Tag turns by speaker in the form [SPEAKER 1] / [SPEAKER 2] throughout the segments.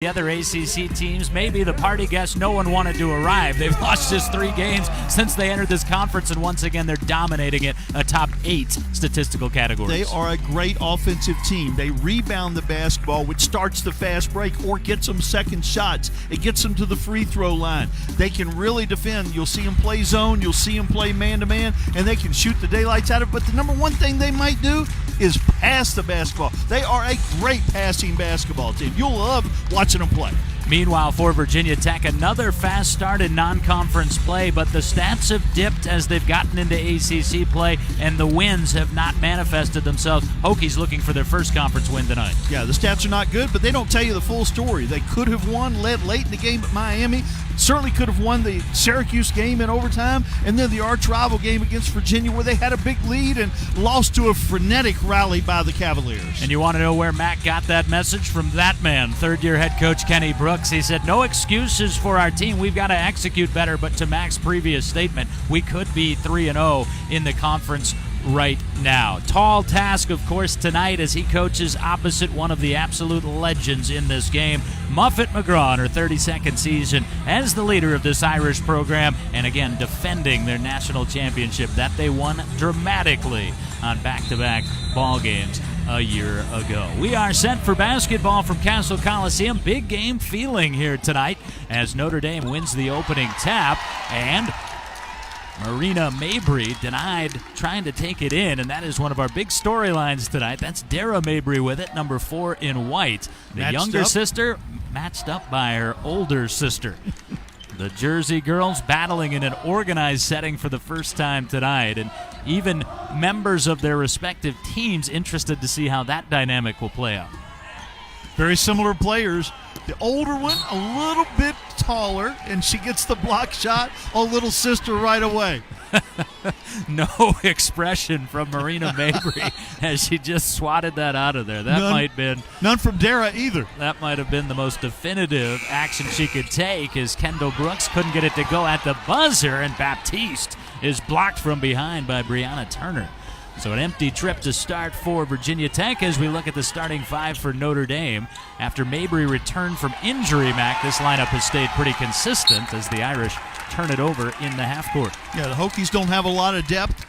[SPEAKER 1] The other ACC teams, maybe the party guests no one wanted to arrive. They've lost just 3 games since they entered this conference, and once again they're dominating it, a top 8 statistical categories.
[SPEAKER 2] They are a great offensive team. They rebound the basketball, which starts the fast break or gets them second shots. It gets them to the free throw line. They can really defend. You'll see them play zone. You'll see them play man-to-man, and they can shoot the daylights out of it. But the number one thing they might do is pass the basketball. They are a great passing basketball team. You'll love watching them play.
[SPEAKER 1] Meanwhile, for Virginia Tech, another fast start in non-conference play, but the stats have dipped as they've gotten into ACC play, and the wins have not manifested themselves. Hokies looking for their first conference win tonight.
[SPEAKER 2] Yeah, the stats are not good, but they don't tell you the full story. They could have won, led late in the game at Miami, certainly could have won the Syracuse game in overtime, and then the arch-rival game against Virginia where they had a big lead and lost to a frenetic rally by the Cavaliers.
[SPEAKER 1] And you want to know where Matt got that message? From that man, third-year head coach Kenny Brooks. He said, no excuses for our team. We've got to execute better. But to Mac's previous statement, we could be 3-0 in the conference right now. Tall task, of course, tonight as he coaches opposite one of the absolute legends in this game, Muffet McGraw, in her 32nd season as the leader of this Irish program, and again defending their national championship that they won dramatically on back-to-back ball games a year ago. We are set for basketball from Castle Coliseum. Big game feeling here tonight as Notre Dame wins the opening tap, and Marina Mabry denied trying to take it in, and that is one of our big storylines tonight. That's Dara Mabry with it, number 4 in white. The younger sister matched up by her older sister. The Jersey girls battling in an organized setting for the first time tonight, and even members of their respective teams interested to see how that dynamic will play out.
[SPEAKER 2] Very similar players. The older one, a little bit taller, and she gets the block shot on little sister right away.
[SPEAKER 1] No expression from Marina Mabry as she just swatted that out of there.
[SPEAKER 2] None from Dara either.
[SPEAKER 1] That might have been the most definitive action she could take, as Kendall Brooks couldn't get it to go at the buzzer, and Baptiste is blocked from behind by Brianna Turner. So an empty trip to start for Virginia Tech as we look at the starting 5 for Notre Dame. After Mabry returned from injury, Mac, this lineup has stayed pretty consistent as the Irish turn it over in the half court.
[SPEAKER 2] Yeah, the Hokies don't have a lot of depth.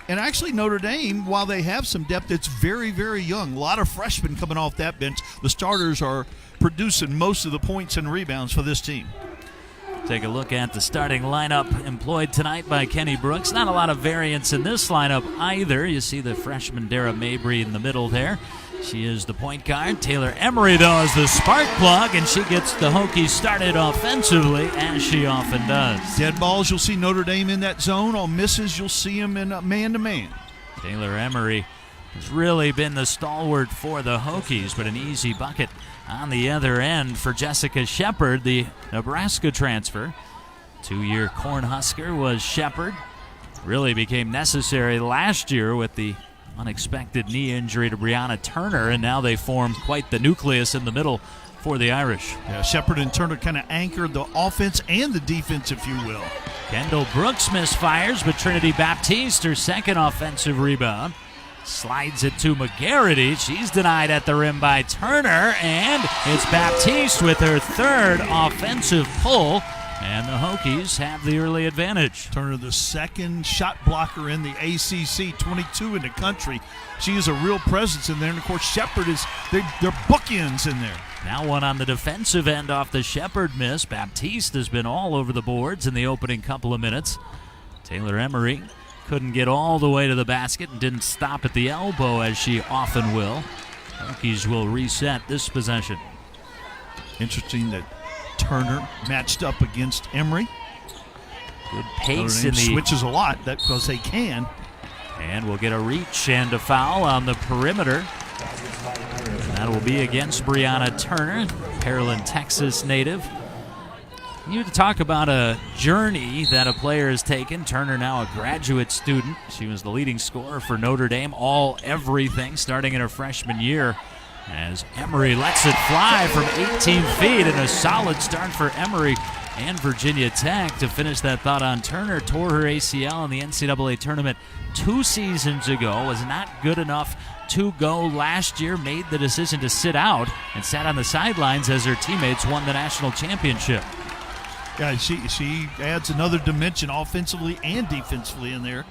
[SPEAKER 2] And actually Notre Dame, while they have some depth, it's very, very young. A lot of freshmen coming off that bench. The starters are producing most of the points and rebounds for this team.
[SPEAKER 1] Take a look at the starting lineup employed tonight by Kenny Brooks. Not a lot of variance in this lineup either. You see the freshman Dara Mabry in the middle there. She is the point guard. Taylor Emery, though, is the spark plug, and she gets the Hokies started offensively, as she often does.
[SPEAKER 2] Dead balls, you'll see Notre Dame in that zone. On misses, you'll see them in man-to-man.
[SPEAKER 1] Taylor Emery has really been the stalwart for the Hokies, but an easy bucket on the other end for Jessica Shepard, the Nebraska transfer. 2-year Cornhusker was Shepard. Really became necessary last year with the unexpected knee injury to Brianna Turner, and now they form quite the nucleus in the middle for the Irish.
[SPEAKER 2] Yeah, Shepard and Turner kind of anchored the offense and the defense, if you will.
[SPEAKER 1] Kendall Brooks misfires, but Trinity Baptiste, her second offensive rebound, slides it to McGarity. She's denied at the rim by Turner, and it's Baptiste with her third offensive pull, and the Hokies have the early advantage.
[SPEAKER 2] Turner, the second shot blocker in the ACC, 22 in the country. She is a real presence in there, and of course Shepard is, they're bookends in there.
[SPEAKER 1] Now one on the defensive end off the Shepard miss. Baptiste has been all over the boards in the opening couple of minutes. Taylor Emery couldn't get all the way to the basket and didn't stop at the elbow, as she often will. Hokies will reset this possession.
[SPEAKER 2] Interesting that Turner matched up against Emery.
[SPEAKER 1] Good pace in the
[SPEAKER 2] switches a lot, that because they can.
[SPEAKER 1] And we'll get a reach and a foul on the perimeter. That will be against Brianna Turner, Pearland, Texas native. You talk about a journey that a player has taken. Turner, now a graduate student. She was the leading scorer for Notre Dame, all everything, starting in her freshman year. As Emery lets it fly from 18 feet, and a solid start for Emery and Virginia Tech. To finish that thought on Turner, tore her ACL in the NCAA tournament 2 seasons ago, was not good enough to go last year, made the decision to sit out and sat on the sidelines as her teammates won the national championship.
[SPEAKER 2] Yeah, she adds another dimension offensively and defensively in there.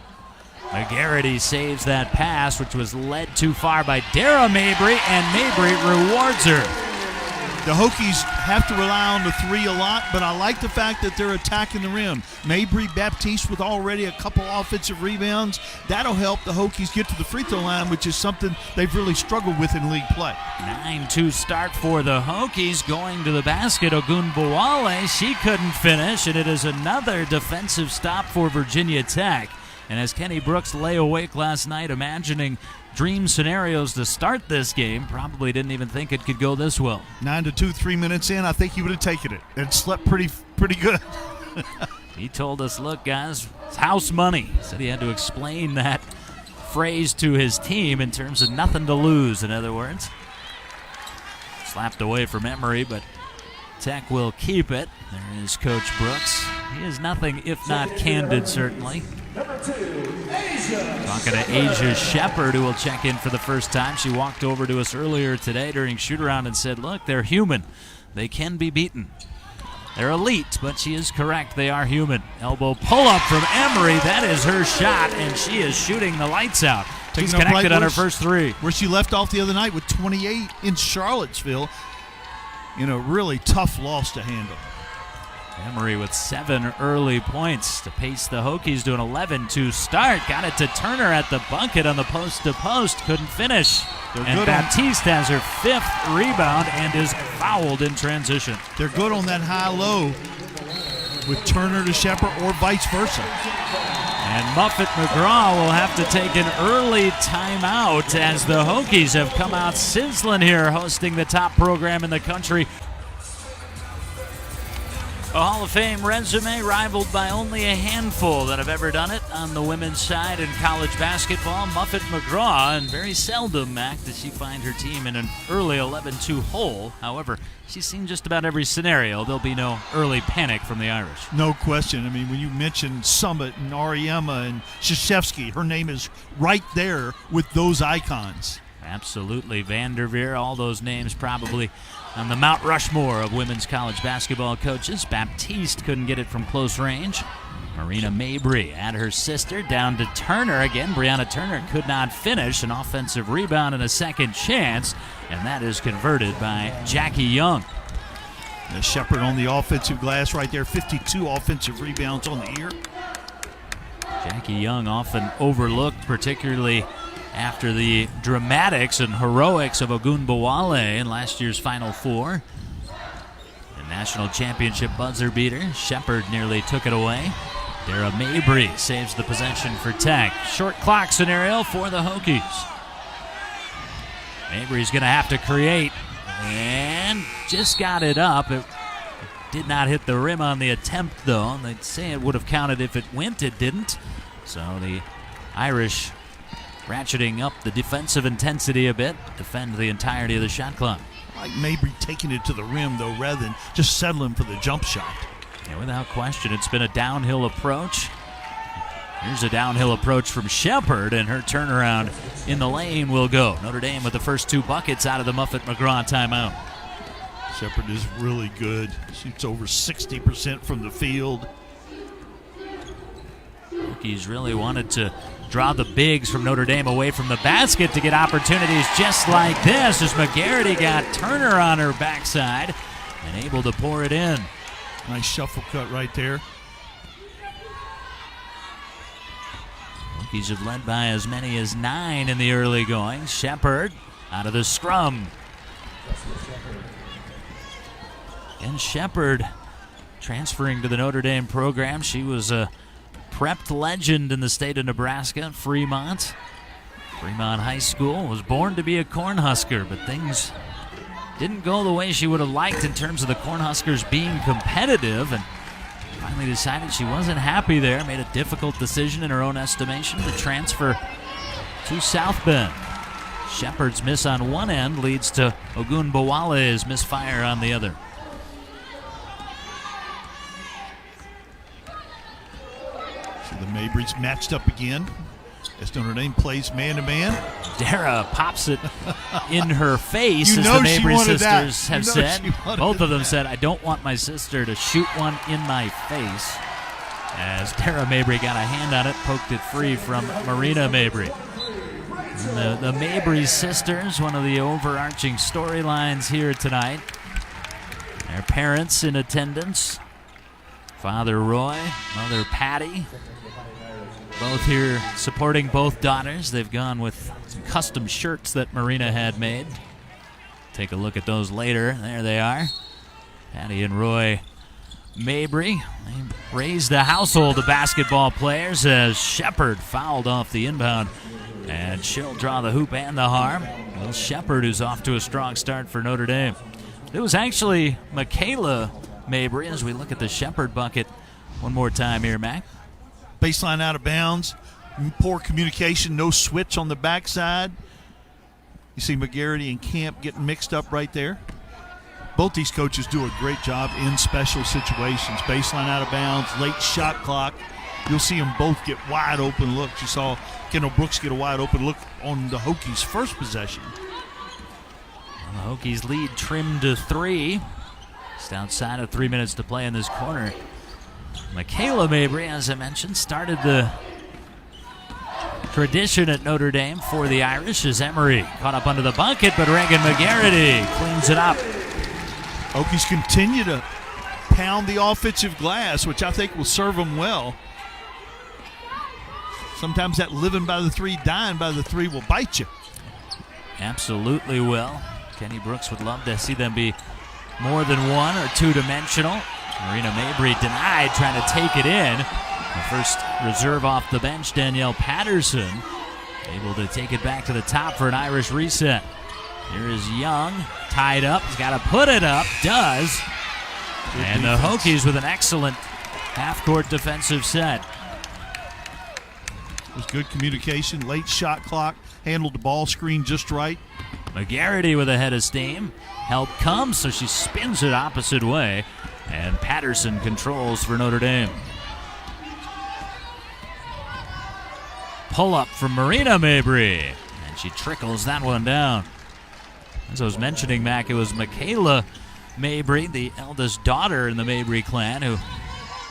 [SPEAKER 1] McGarity saves that pass, which was led too far by Dara Mabry, and Mabry rewards her.
[SPEAKER 2] The Hokies have to rely on the three a lot, but I like the fact that they're attacking the rim. Mabry Baptiste with already a couple offensive rebounds. That'll help the Hokies get to the free throw line, which is something they've really struggled with in league play.
[SPEAKER 1] 9-2 start for the Hokies. Going to the basket, Ogunbowale. She couldn't finish, and it is another defensive stop for Virginia Tech. And as Kenny Brooks lay awake last night imagining dream scenarios to start this game, probably didn't even think it could go this well.
[SPEAKER 2] 9-2, 3 minutes in, I think he would have taken it and slept pretty good.
[SPEAKER 1] He told us, look, guys, it's house money. He said he had to explain that phrase to his team in terms of nothing to lose, in other words. Slapped away from Emory, but Tech will keep it. There is Coach Brooks. He is nothing if not candid, certainly. Talking to Asia Shepard, who will check in for the first time. She walked over to us earlier today during shoot-around and said, look, they're human. They can be beaten. They're elite, but she is correct. They are human. Elbow pull-up from Emory. That is her shot, and she is shooting the lights out. She's connected on her first three.
[SPEAKER 2] Where she left off the other night with 28 in Charlottesville in a really tough loss to handle.
[SPEAKER 1] Emory with 7 early points to pace the Hokies to an 11-2 start. Got it to Turner at the bucket on the post-to-post. Couldn't finish. And Baptiste has her 5th rebound and is fouled in transition.
[SPEAKER 2] They're good on that high-low with Turner to Shepard or vice versa.
[SPEAKER 1] And Muffet McGraw will have to take an early timeout as the Hokies have come out sizzling here, hosting the top program in the country. A Hall of Fame resume rivaled by only a handful that have ever done it on the women's side in college basketball. Muffet McGraw, and very seldom, Mac, does she find her team in an early 11-2 hole. However, she's seen just about every scenario. There'll be no early panic from the Irish.
[SPEAKER 2] No question. I mean, when you mention Summit and Ariema and Krzyzewski, her name is right there with those icons.
[SPEAKER 1] Absolutely. Vanderveer, all those names probably on the Mount Rushmore of women's college basketball coaches. Baptiste couldn't get it from close range. Marina Mabry at her sister, down to Turner again. Brianna Turner could not finish. An offensive rebound and a second chance, and that is converted by Jackie Young.
[SPEAKER 2] Shepard on the offensive glass right there, 52 offensive rebounds on the year.
[SPEAKER 1] Jackie Young often overlooked, particularly after the dramatics and heroics of Ogunbowale in last year's Final Four. The national championship buzzer beater, Shepard nearly took it away. Dara Mabry saves the possession for Tech. Short clock scenario for the Hokies. Mabry's going to have to create, and just got it up. It did not hit the rim on the attempt, though. They'd say it would have counted if it went. It didn't. So the Irish ratcheting up the defensive intensity a bit, defend the entirety of the shot clock.
[SPEAKER 2] I like Mabry taking it to the rim, though, rather than just settling for the jump shot.
[SPEAKER 1] Yeah, without question, it's been a downhill approach. Here's a downhill approach from Shepard, and her turnaround in the lane will go. Notre Dame with the first 2 buckets out of the Muffet McGraw timeout.
[SPEAKER 2] Shepard is really good. Shoots over 60% from the field.
[SPEAKER 1] Hokies really wanted to draw the bigs from Notre Dame away from the basket to get opportunities just like this, as McGarity got Turner on her backside and able to pour it in.
[SPEAKER 2] Nice shuffle cut right there.
[SPEAKER 1] Hokies have led by as many as 9 in the early going. Shepard out of the scrum. And Shepard transferring to the Notre Dame program. She was a prepped legend in the state of Nebraska, Fremont. Fremont High School, was born to be a Cornhusker, but things didn't go the way she would have liked in terms of the Cornhuskers being competitive, and finally decided she wasn't happy there. Made a difficult decision in her own estimation to transfer to South Bend. Shepard's miss on one end leads to Ogunbowale's misfire on the other.
[SPEAKER 2] The Mabrys matched up again as Notre Dame plays man-to-man.
[SPEAKER 1] Dara pops it in her face,
[SPEAKER 2] You
[SPEAKER 1] as
[SPEAKER 2] know
[SPEAKER 1] the
[SPEAKER 2] she
[SPEAKER 1] Mabry
[SPEAKER 2] wanted that.
[SPEAKER 1] sisters have
[SPEAKER 2] You know
[SPEAKER 1] said.
[SPEAKER 2] she wanted
[SPEAKER 1] Both of them
[SPEAKER 2] that.
[SPEAKER 1] said, I don't want my sister to shoot one in my face. As Dara Mabry got a hand on it, poked it free from Marina Mabry. The Mabry sisters, one of the overarching storylines here tonight. Their parents in attendance. Father Roy, Mother Patty. Both here supporting both daughters. They've gone with some custom shirts that Marina had made. Take a look at those later. There they are. Patty and Roy Mabry. They raised the household of basketball players as Shepard fouled off the inbound. And she'll draw the hoop and the harm. Well, Shepard, who's off to a strong start for Notre Dame. It was actually Michaela Mabry as we look at the Shepard bucket one more time here, Mac.
[SPEAKER 2] Baseline out of bounds. Poor communication. No switch on the backside. You see McGarity and Camp getting mixed up right there. Both these coaches do a great job in special situations. Baseline out of bounds, late shot clock. You'll see them both get wide open looks. You saw Kendall Brooks get a wide open look on the Hokies' first possession.
[SPEAKER 1] Well, the Hokies lead trimmed to 3. Just outside of 3 minutes to play in this corner. Michaela Mabry, as I mentioned, started the tradition at Notre Dame for the Irish as Emery caught up under the bucket, but Reagan McGarity cleans it up.
[SPEAKER 2] Hokies continue to pound the offensive glass, which I think will serve them well. Sometimes that living by the 3, dying by the 3 will bite you.
[SPEAKER 1] Absolutely will. Kenny Brooks would love to see them be more than 1 or 2-dimensional. Marina Mabry denied trying to take it in. The first reserve off the bench, Danielle Patterson, able to take it back to the top for an Irish reset. Here is Young, tied up. He's got to put it up. Does.
[SPEAKER 2] Good
[SPEAKER 1] and
[SPEAKER 2] defense.
[SPEAKER 1] the Hokies with an excellent half-court defensive set.
[SPEAKER 2] It was good communication, late shot clock, handled the ball screen just right.
[SPEAKER 1] McGarity with a head of steam. Help comes, so she spins it opposite way. And Patterson controls for Notre Dame. Pull up from Marina Mabry. And she trickles that one down. As I was mentioning, Mac, it was Michaela Mabry, the eldest daughter in the Mabry clan, who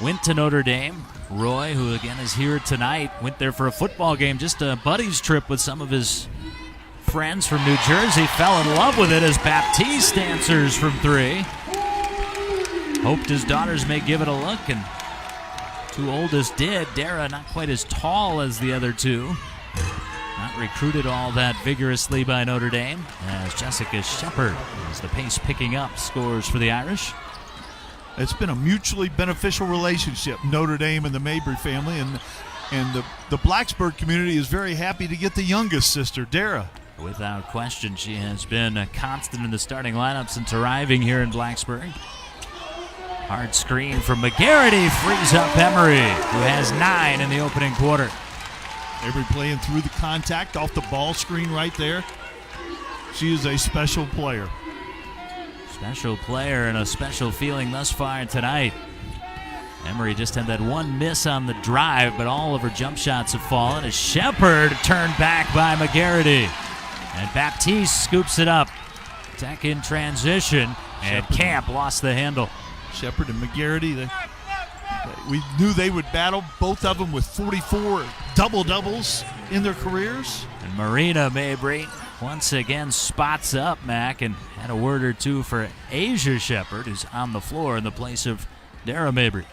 [SPEAKER 1] went to Notre Dame. Roy, who again is here tonight, went there for a football game, just a buddy's trip with some of his friends from New Jersey. Fell in love with it as Baptiste answers from 3. Hoped his daughters may give it a look, and 2 oldest did. Dara not quite as tall as the other 2. Not recruited all that vigorously by Notre Dame, as Jessica Shepard, as the pace picking up, scores for the Irish.
[SPEAKER 2] It's been a mutually beneficial relationship, Notre Dame and the Mabry family, and the Blacksburg community is very happy to get the youngest sister, Dara.
[SPEAKER 1] Without question, she has been a constant in the starting lineup since arriving here in Blacksburg. Hard screen from McGarity, frees up Emery, who has 9 in the opening quarter.
[SPEAKER 2] Mabry playing through the contact off the ball screen right there. She is a special player.
[SPEAKER 1] Special player and a special feeling thus far tonight. Emery just had that one miss on the drive, but all of her jump shots have fallen as Shepard turned back by McGarity. And Baptiste scoops it up. Tech in transition, and
[SPEAKER 2] Shepard.
[SPEAKER 1] Camp lost the handle.
[SPEAKER 2] Shepard and McGarity, we knew they would battle, both of them with 44 double-doubles in their careers.
[SPEAKER 1] And Marina Mabry once again spots up, Mac, and had a word or two for Asia Shepard, who's on the floor in the place of Dara Mabry.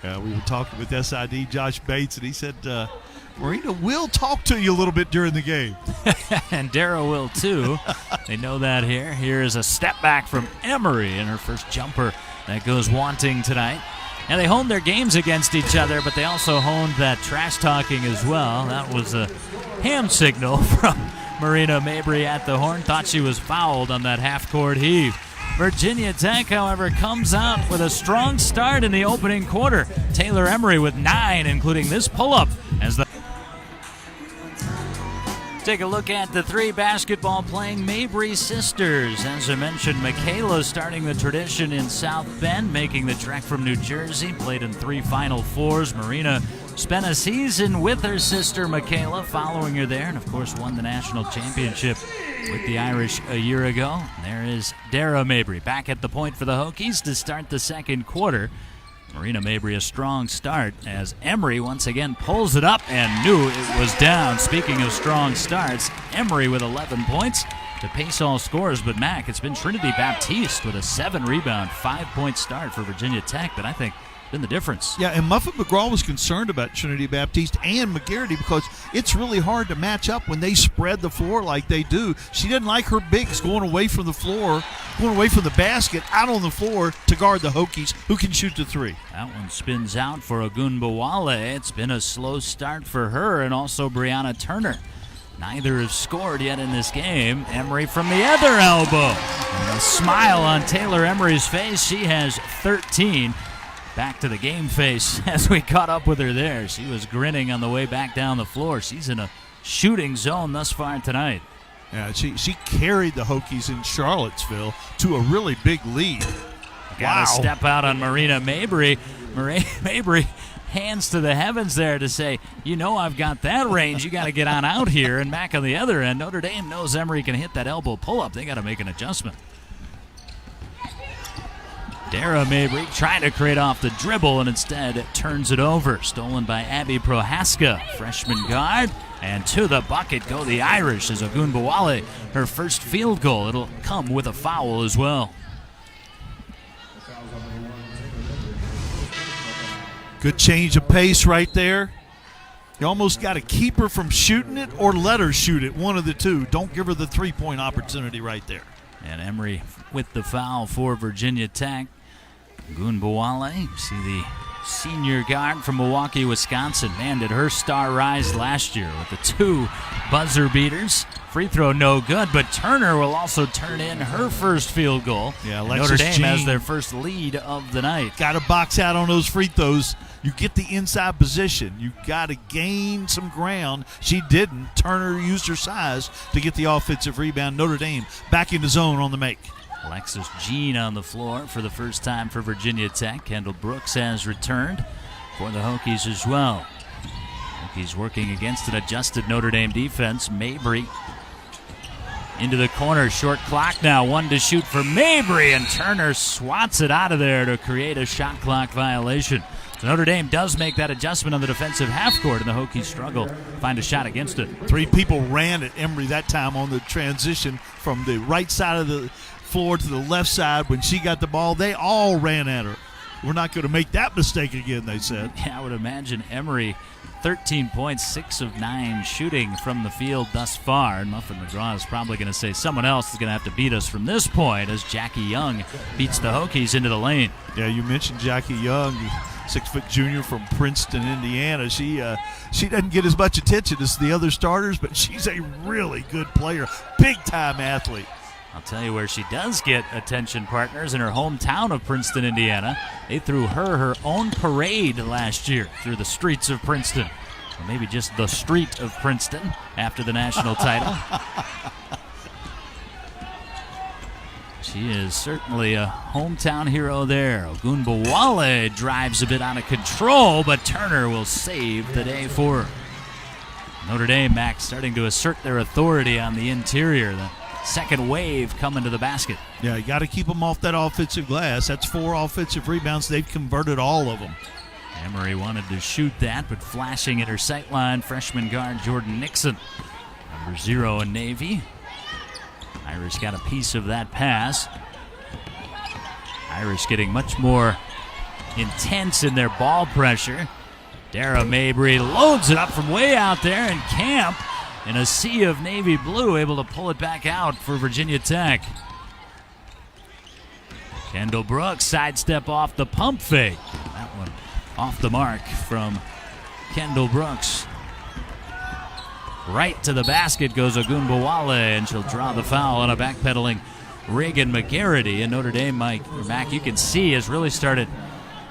[SPEAKER 2] We were talking with SID Josh Bates, and he said, Marina will talk to you a little bit during the game.
[SPEAKER 1] And Dara will too. They know that here. Here is a step back from Emery in her first jumper that goes wanting tonight. And they honed their games against each other, but they also honed that trash talking as well. That was a ham signal from Marina Mabry at the horn. Thought she was fouled on that half-court heave. Virginia Tech, however, comes out with a strong start in the opening quarter. Taylor Emery with 9, including this pull-up as the Take a look at the three basketball playing Mabry sisters. As I mentioned, Michaela starting the tradition in South Bend, making the trek from New Jersey, played in 3 Final Fours. Marina spent a season with her sister Michaela, following her there, and of course won the national championship with the Irish a year ago. And there is Dara Mabry back at the point for the Hokies to start the second quarter. Marina Mabry a strong start as Emery once again pulls it up and knew it was down. Speaking of strong starts, Emery with 11 points to pace all scores. But Mac, it's been Trinity Baptiste with a 7-rebound, 5-point start for Virginia Tech, but I think been the difference.
[SPEAKER 2] Yeah, and Muffet McGraw was concerned about Trinity Baptiste and McGarity because it's really hard to match up when they spread the floor like they do. She didn't like her bigs going away from the floor, going away from the basket, out on the floor to guard the Hokies, who can shoot the three.
[SPEAKER 1] That one spins out for Ogunbowale. It's been a slow start for her and also Brianna Turner. Neither have scored yet in this game. Emery from the other elbow. And a smile on Taylor Emery's face. She has 13. Back to the game face as we caught up with her there. She was grinning on the way back down the floor. She's in a shooting zone thus far tonight.
[SPEAKER 2] Yeah, she carried the Hokies in Charlottesville to a really big lead.
[SPEAKER 1] Got to step out on Marina Mabry. Mabry hands to the heavens there to say, you know I've got that range. You got to get on out here. And back on the other end, Notre Dame knows Emery can hit that elbow pull-up. They got to make an adjustment. Dara Mabry trying to create off the dribble and instead turns it over. Stolen by Abby Prohaska, freshman guard. And to the bucket go the Irish as Ogunbowale, her first field goal. It'll come with a foul as well.
[SPEAKER 2] Good change of pace right there. You almost got to keep her from shooting it or let her shoot it, one of the two. Don't give her the three-point opportunity right there.
[SPEAKER 1] And Emery with the foul for Virginia Tech. Ogunbowale, see the senior guard from Milwaukee, Wisconsin. Man, did her star rise last year with the 2 buzzer beaters. Free throw no good, but Turner will also turn in her first field goal.
[SPEAKER 2] Yeah,
[SPEAKER 1] Notre Dame has their first lead of the night.
[SPEAKER 2] Got to box out on those free throws. You get the inside position. You got to gain some ground. She didn't. Turner used her size to get the offensive rebound. Notre Dame back in the zone on the make.
[SPEAKER 1] Alexis Jean on the floor for the first time for Virginia Tech. Kendall Brooks has returned for the Hokies as well. Hokies working against an adjusted Notre Dame defense. Mabry into the corner. Short clock now. 1 to shoot for Mabry, and Turner swats it out of there to create a shot clock violation. So Notre Dame does make that adjustment on the defensive half court, and the Hokies struggle to find a shot against it.
[SPEAKER 2] 3 people ran at Emery that time on the transition from the right side of the floor to the left side. When she got the ball, they all ran at her. We're not going to make that mistake again, they said.
[SPEAKER 1] Yeah, I would imagine Emery, 13 points, 6 of 9 shooting from the field thus far. And Muffet McGraw is probably going to say someone else is going to have to beat us from this point as Jackie Young beats the Hokies into the lane.
[SPEAKER 2] Yeah, you mentioned Jackie Young, 6-foot junior from Princeton, Indiana. She doesn't get as much attention as the other starters, but she's a really good player, big-time athlete.
[SPEAKER 1] I'll tell you where she does get attention, partners, in her hometown of Princeton, Indiana. They threw her own parade last year through the streets of Princeton. Or maybe just the street of Princeton after the national title. She is certainly a hometown hero there. Ogunbowale drives a bit out of control, but Turner will save the day for her. Notre Dame, Max, starting to assert their authority on the interior. The second wave coming to the basket.
[SPEAKER 2] Yeah, you got to keep them off that offensive glass. That's 4 offensive rebounds. They've converted all of them.
[SPEAKER 1] Emery wanted to shoot that, but flashing at her sight line, freshman guard Jordan Nixon, number 0 in Navy. Irish got a piece of that pass. Irish getting much more intense in their ball pressure. Dara Mabry loads it up from way out there, and Camp, in a sea of navy blue, able to pull it back out for Virginia Tech. Kendall Brooks sidestep off the pump fake. That one off the mark from Kendall Brooks. Right to the basket goes Ogunbowale, and she'll draw the foul on a backpedaling Reagan McGarity. And Notre Dame, Mac, you can see, has really started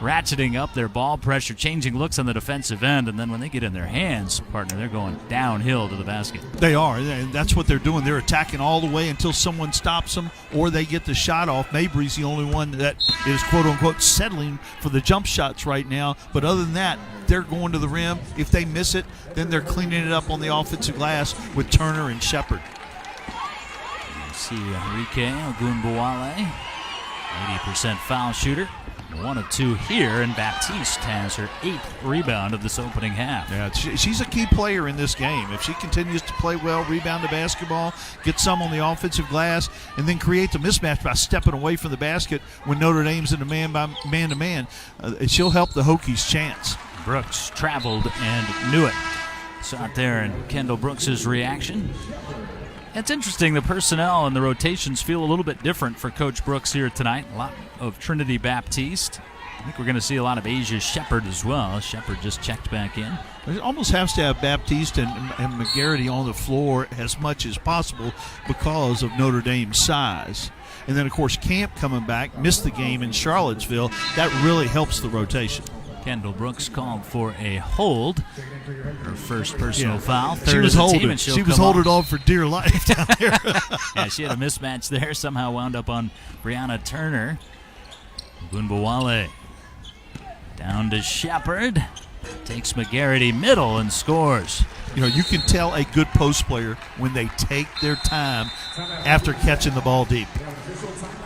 [SPEAKER 1] ratcheting up their ball pressure, changing looks on the defensive end, and then when they get in their hands, partner, they're going downhill to the basket.
[SPEAKER 2] They are, and that's what they're doing. They're attacking all the way until someone stops them or they get the shot off. Mabry's the only one that is, quote-unquote, settling for the jump shots right now. But other than that, they're going to the rim. If they miss it, then they're cleaning it up on the offensive glass with Turner and Shepard.
[SPEAKER 1] You see Enrique Ogunbowale, 80% foul shooter. 1 of 2 here, and Baptiste has her 8th rebound of this opening half.
[SPEAKER 2] Yeah, she's a key player in this game. If she continues to play well, rebound the basketball, get some on the offensive glass, and then create the mismatch by stepping away from the basket when Notre Dame's in a man-to-man, she'll help the Hokies' chance.
[SPEAKER 1] Brooks traveled and knew it. Saw it there in Kendall Brooks' reaction. It's interesting, the personnel and the rotations feel a little bit different for Coach Brooks here tonight. A lot of Trinity Baptiste. I think we're going to see a lot of Asia Shepard as well. Shepard just checked back in.
[SPEAKER 2] It almost has to have Baptiste and McGarity on the floor as much as possible because of Notre Dame's size. And then, of course, Camp coming back, missed the game in Charlottesville. That really helps the rotation.
[SPEAKER 1] Kendall Brooks called for a hold. Her first personal foul.
[SPEAKER 2] She was holding on for dear life down there.
[SPEAKER 1] Yeah, she had a mismatch there. Somehow wound up on Brianna Turner. Ogunbowale down to Shepard. Takes McGarity middle and scores.
[SPEAKER 2] You know, you can tell a good post player when they take their time after catching the ball deep.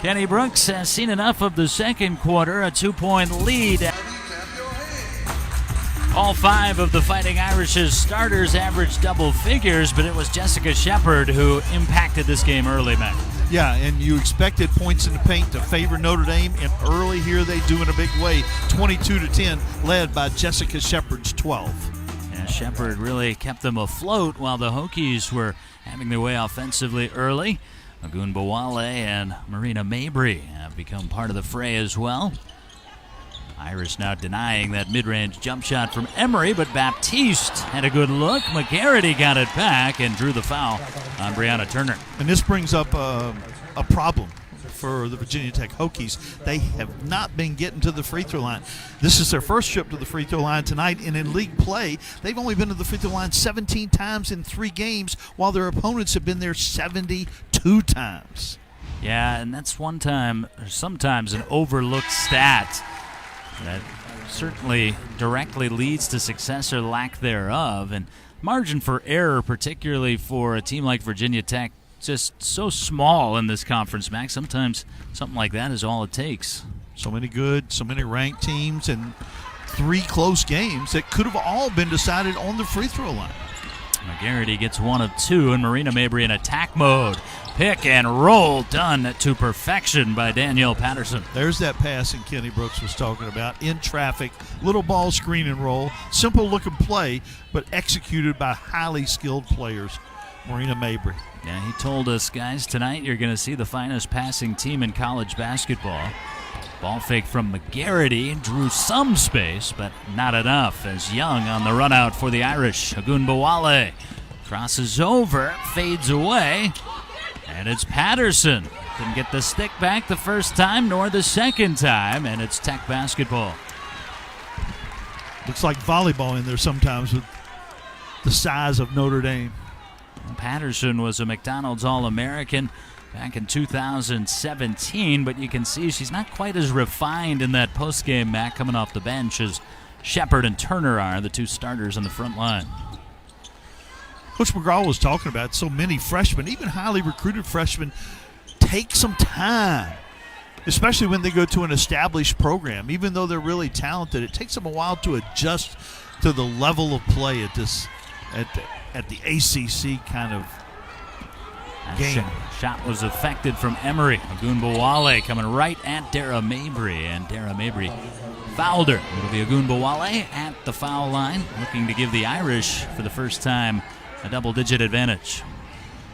[SPEAKER 1] Kenny Brooks has seen enough of the second quarter. A 2-point lead. All 5 of the Fighting Irish's starters averaged double figures, but it was Jessica Shepard who impacted this game early, Mac.
[SPEAKER 2] Yeah, and you expected points in the paint to favor Notre Dame, and early here they do in a big way. 22-10, led by Jessica Shepard's 12.
[SPEAKER 1] Yeah, Shepard really kept them afloat while the Hokies were having their way offensively early. Ogunbowale and Marina Mabry have become part of the fray as well. Irish now denying that mid-range jump shot from Emery, but Baptiste had a good look. McGarity got it back and drew the foul on Brianna Turner.
[SPEAKER 2] And this brings up a problem for the Virginia Tech Hokies. They have not been getting to the free throw line. This is their first trip to the free throw line tonight, and in league play, they've only been to the free throw line 17 times in 3 games, while their opponents have been there 72 times.
[SPEAKER 1] Yeah, and that's sometimes an overlooked stat that certainly directly leads to success or lack thereof. And margin for error, particularly for a team like Virginia Tech, just so small in this conference, Max. Sometimes something like that is all it takes.
[SPEAKER 2] So many good, so many ranked teams, and 3 close games that could have all been decided on the free throw line.
[SPEAKER 1] McGarity gets 1 of 2, and Marina Mabry in attack mode. Pick and roll done to perfection by Danielle Patterson.
[SPEAKER 2] There's that passing Kenny Brooks was talking about. In traffic, little ball screen and roll. Simple looking play, but executed by highly skilled players. Marina Mabry.
[SPEAKER 1] Yeah, he told us, guys, tonight you're going to see the finest passing team in college basketball. Ball fake from McGarity drew some space, but not enough as Young on the run out for the Irish. Ogunbowale crosses over, fades away. And it's Patterson. Didn't get the stick back the first time nor the second time, and it's Tech basketball.
[SPEAKER 2] Looks like volleyball in there sometimes with the size of Notre Dame.
[SPEAKER 1] Patterson was a McDonald's All-American back in 2017, but you can see she's not quite as refined in that postgame, Mac, coming off the bench as Shepard and Turner are, the 2 starters on the front line.
[SPEAKER 2] Coach McGraw was talking about so many freshmen, even highly recruited freshmen, take some time, especially when they go to an established program. Even though they're really talented, it takes them a while to adjust to the level of play at the ACC kind of game.
[SPEAKER 1] Shot was affected from Emery. Ogunbowale coming right at Dara Mabry, and Dara Mabry fouled her. It'll be Ogunbowale at the foul line, looking to give the Irish, for the first time, a double-digit advantage.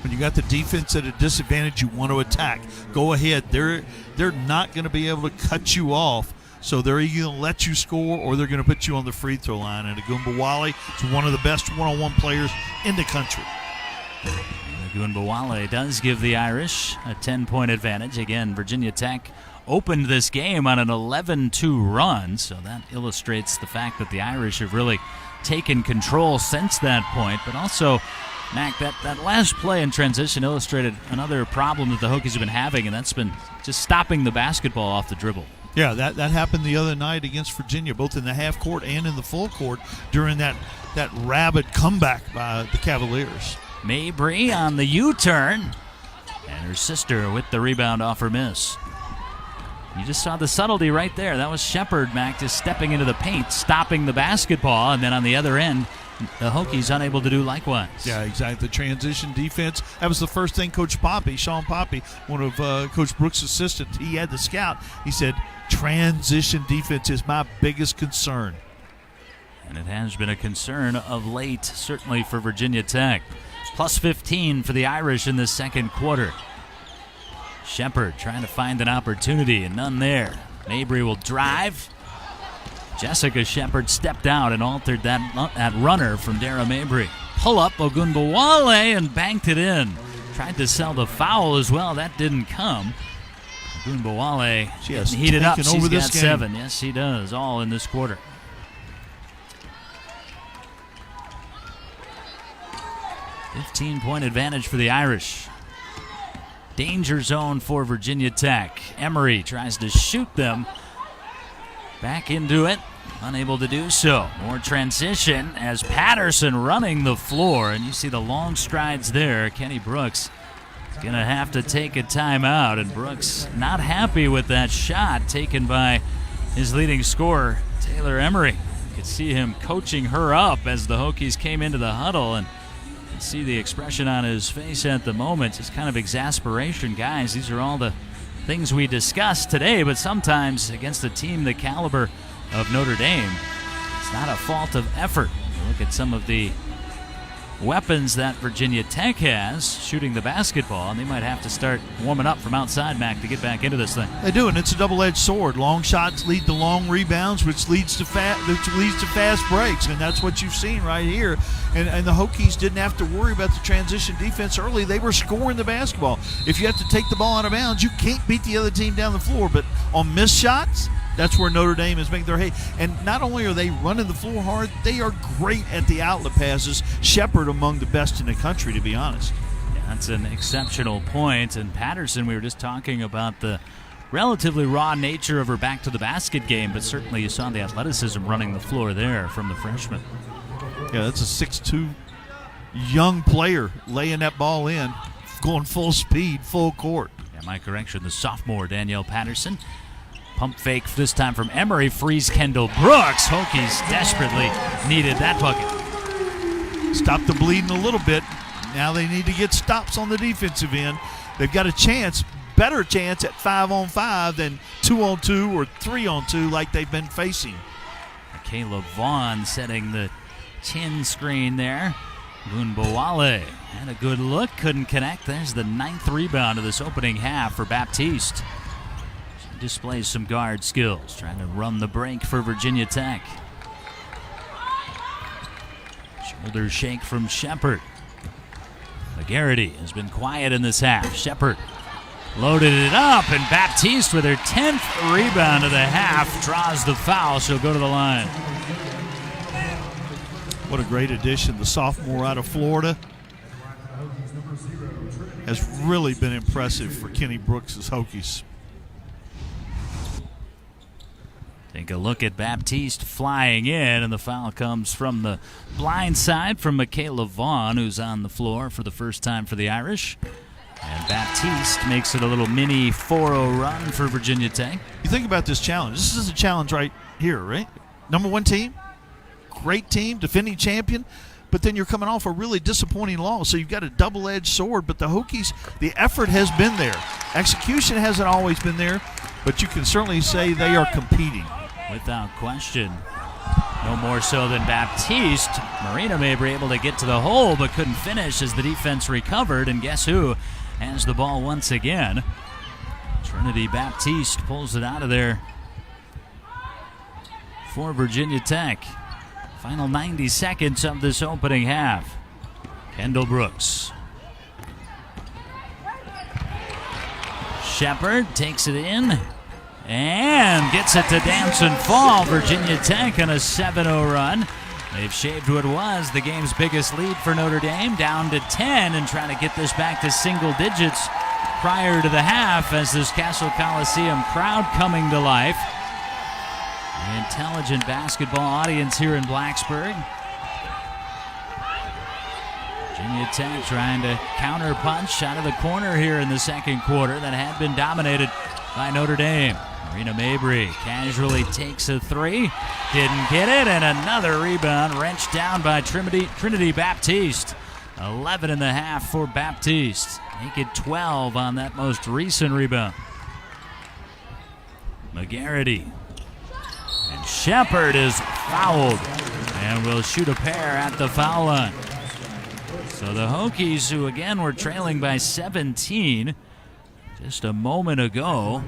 [SPEAKER 2] When you got the defense at a disadvantage, you want to attack. Go ahead. They're not going to be able to cut you off, so they're either going to let you score or they're going to put you on the free throw line. And Ogunbowale is one of the best one-on-one players in the country.
[SPEAKER 1] Ogunbowale does give the Irish a 10-point advantage. Again, Virginia Tech opened this game on an 11-2 run, so that illustrates the fact that the Irish have really taken control since that point. But also, Mac, that last play in transition illustrated another problem that the Hokies have been having, and that's been just stopping the basketball off the dribble.
[SPEAKER 2] Yeah, that happened the other night against Virginia, both in the half court and in the full court during that rabid comeback by the Cavaliers.
[SPEAKER 1] Mabry on the U-turn, and her sister with the rebound off her miss. You just saw the subtlety right there. That was Shepard, Mac, just stepping into the paint, stopping the basketball, and then on the other end, the Hokies unable to do likewise.
[SPEAKER 2] Yeah, exactly. The transition defense. That was the first thing Coach Poppy, Sean Poppy, one of Coach Brooks' assistants, he had the scout. He said, transition defense is my biggest concern.
[SPEAKER 1] And it has been a concern of late, certainly for Virginia Tech. Plus 15 for the Irish in the second quarter. Shepard trying to find an opportunity and none there. Mabry will drive. Jessica Shepard stepped out and altered that runner from Dara Mabry. Pull up Ogunbowale and banked it in. Tried to sell the foul as well. That didn't come. Ogunbowale heated up. She's got 7. Yes, she does. All in this quarter. 15-point advantage for the Irish. Danger zone for Virginia Tech. Emery tries to shoot them. Back into it. Unable to do so. More transition as Patterson running the floor. And you see the long strides there. Kenny Brooks is going to have to take a timeout. And Brooks not happy with that shot taken by his leading scorer, Taylor Emery. You could see him coaching her up as the Hokies came into the huddle. And you see the expression on his face at the moment. It's kind of exasperation. Guys, these are all the things we discussed today, but sometimes against a team the caliber of Notre Dame, it's not a fault of effort. You look at some of the weapons that Virginia Tech has shooting the basketball, and they might have to start warming up from outside, Mac, to get back into this thing.
[SPEAKER 2] They do, and it's a double-edged sword. Long shots lead to long rebounds, which leads to fast breaks, and that's what you've seen right here. And the Hokies didn't have to worry about the transition defense early. They were scoring the basketball. If you have to take the ball out of bounds, you can't beat the other team down the floor. But on missed shots, that's where Notre Dame is making their hay. And not only are they running the floor hard, they are great at the outlet passes. Shepard among the best in the country, to be honest.
[SPEAKER 1] Yeah, that's an exceptional point. And Patterson, we were just talking about the relatively raw nature of her back to the basket game, but certainly you saw the athleticism running the floor there from the freshman.
[SPEAKER 2] Yeah, that's a 6'2" young player laying that ball in, going full speed, full court.
[SPEAKER 1] Yeah, my correction, the sophomore Danielle Patterson. Pump fake this time from Emery, frees Kendall Brooks. Hokies desperately needed that bucket.
[SPEAKER 2] Stopped the bleeding a little bit. Now they need to get stops on the defensive end. They've got a chance, better chance at 5-on-5 than 2-on-2 or 3-on-2 like they've been facing.
[SPEAKER 1] Michaela Vaughn setting the chin screen there. Ogunbowale had a good look, couldn't connect. There's the 9th rebound of this opening half for Baptiste. She displays some guard skills, trying to run the break for Virginia Tech. Shoulder shake from Shepard. McGarity has been quiet in this half. Shepard loaded it up, and Baptiste with her 10th rebound of the half draws the foul. She'll go to the line.
[SPEAKER 2] What a great addition. The sophomore out of Florida has really been impressive for Kenny Brooks' Hokies.
[SPEAKER 1] Take a look at Baptiste flying in, and the foul comes from the blind side from Michaela Vaughn, who's on the floor for the first time for the Irish. And Baptiste makes it a little mini 4-0 run for Virginia Tech.
[SPEAKER 2] You think about this challenge. This is a challenge right here, right? Number 1 team, great team, defending champion, but then you're coming off a really disappointing loss. So you've got a double-edged sword, but the Hokies, the effort has been there. Execution hasn't always been there, but you can certainly say they are competing.
[SPEAKER 1] Without question. No more so than Baptiste. Marina Mabry able to get to the hole, but couldn't finish as the defense recovered, and guess who has the ball once again? Trinity Baptiste pulls it out of there for Virginia Tech. Final 90 seconds of this opening half. Kendall Brooks. Shepard takes it in. and gets it to dance and fall. Virginia Tech on a 7-0 run. They've shaved what was the game's biggest lead for Notre Dame down to 10 and trying to get this back to single digits prior to the half as this Castle Coliseum crowd coming to life. An intelligent basketball audience here in Blacksburg. Virginia Tech trying to counter punch out of the corner here in the second quarter that had been dominated by Notre Dame. Marina Mabry casually takes a three, didn't get it, and another rebound wrenched down by Trinity Baptiste. 11 and a half for Baptiste. Make it 12 on that most recent rebound. McGarity. And Shepard is fouled and will shoot a pair at the foul line. So the Hokies, who again were trailing by 17 just a moment ago,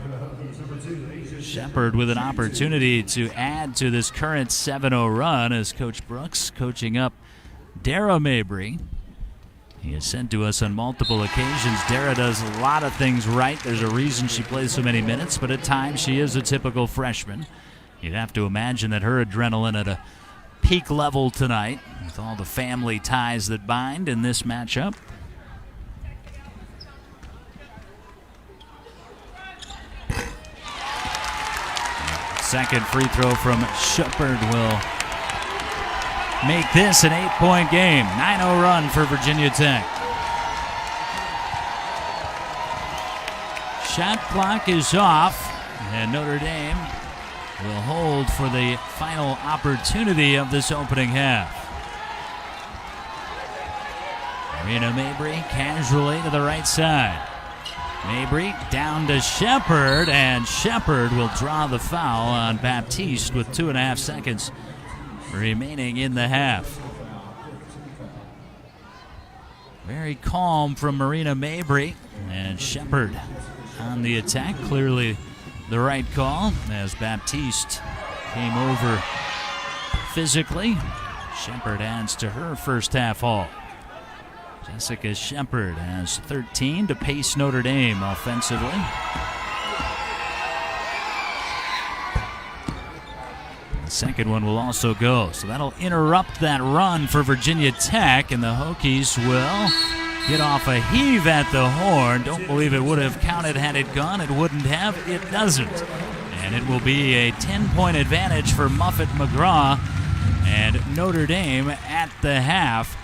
[SPEAKER 1] Shepard with an opportunity to add to this current 7-0 run as Coach Brooks coaching up Dara Mabry. He has said to us on multiple occasions, Dara does a lot of things right. There's a reason she plays so many minutes, but at times she is a typical freshman. You'd have to imagine that her adrenaline at a peak level tonight with all the family ties that bind in this matchup. Second free throw from Shepard will make this an 8-point game. 9-0 run for Virginia Tech. Shot clock is off, and Notre Dame will hold for the final opportunity of this opening half. Marina Mabry casually to the right side. Mabry down to Shepard, and Shepard will draw the foul on Baptiste with 2.5 seconds remaining in the half. Very calm from Marina Mabry, and Shepard on the attack. Clearly the right call as Baptiste came over physically. Shepard adds to her first half haul. Jessica Shepard has 13 to pace Notre Dame offensively. The second one will also go, so that'll interrupt that run for Virginia Tech, and the Hokies will get off a heave at the horn. Don't believe it would have counted had it gone. It wouldn't have. It doesn't. And it will be a 10-point advantage for Muffet McGraw and Notre Dame at the half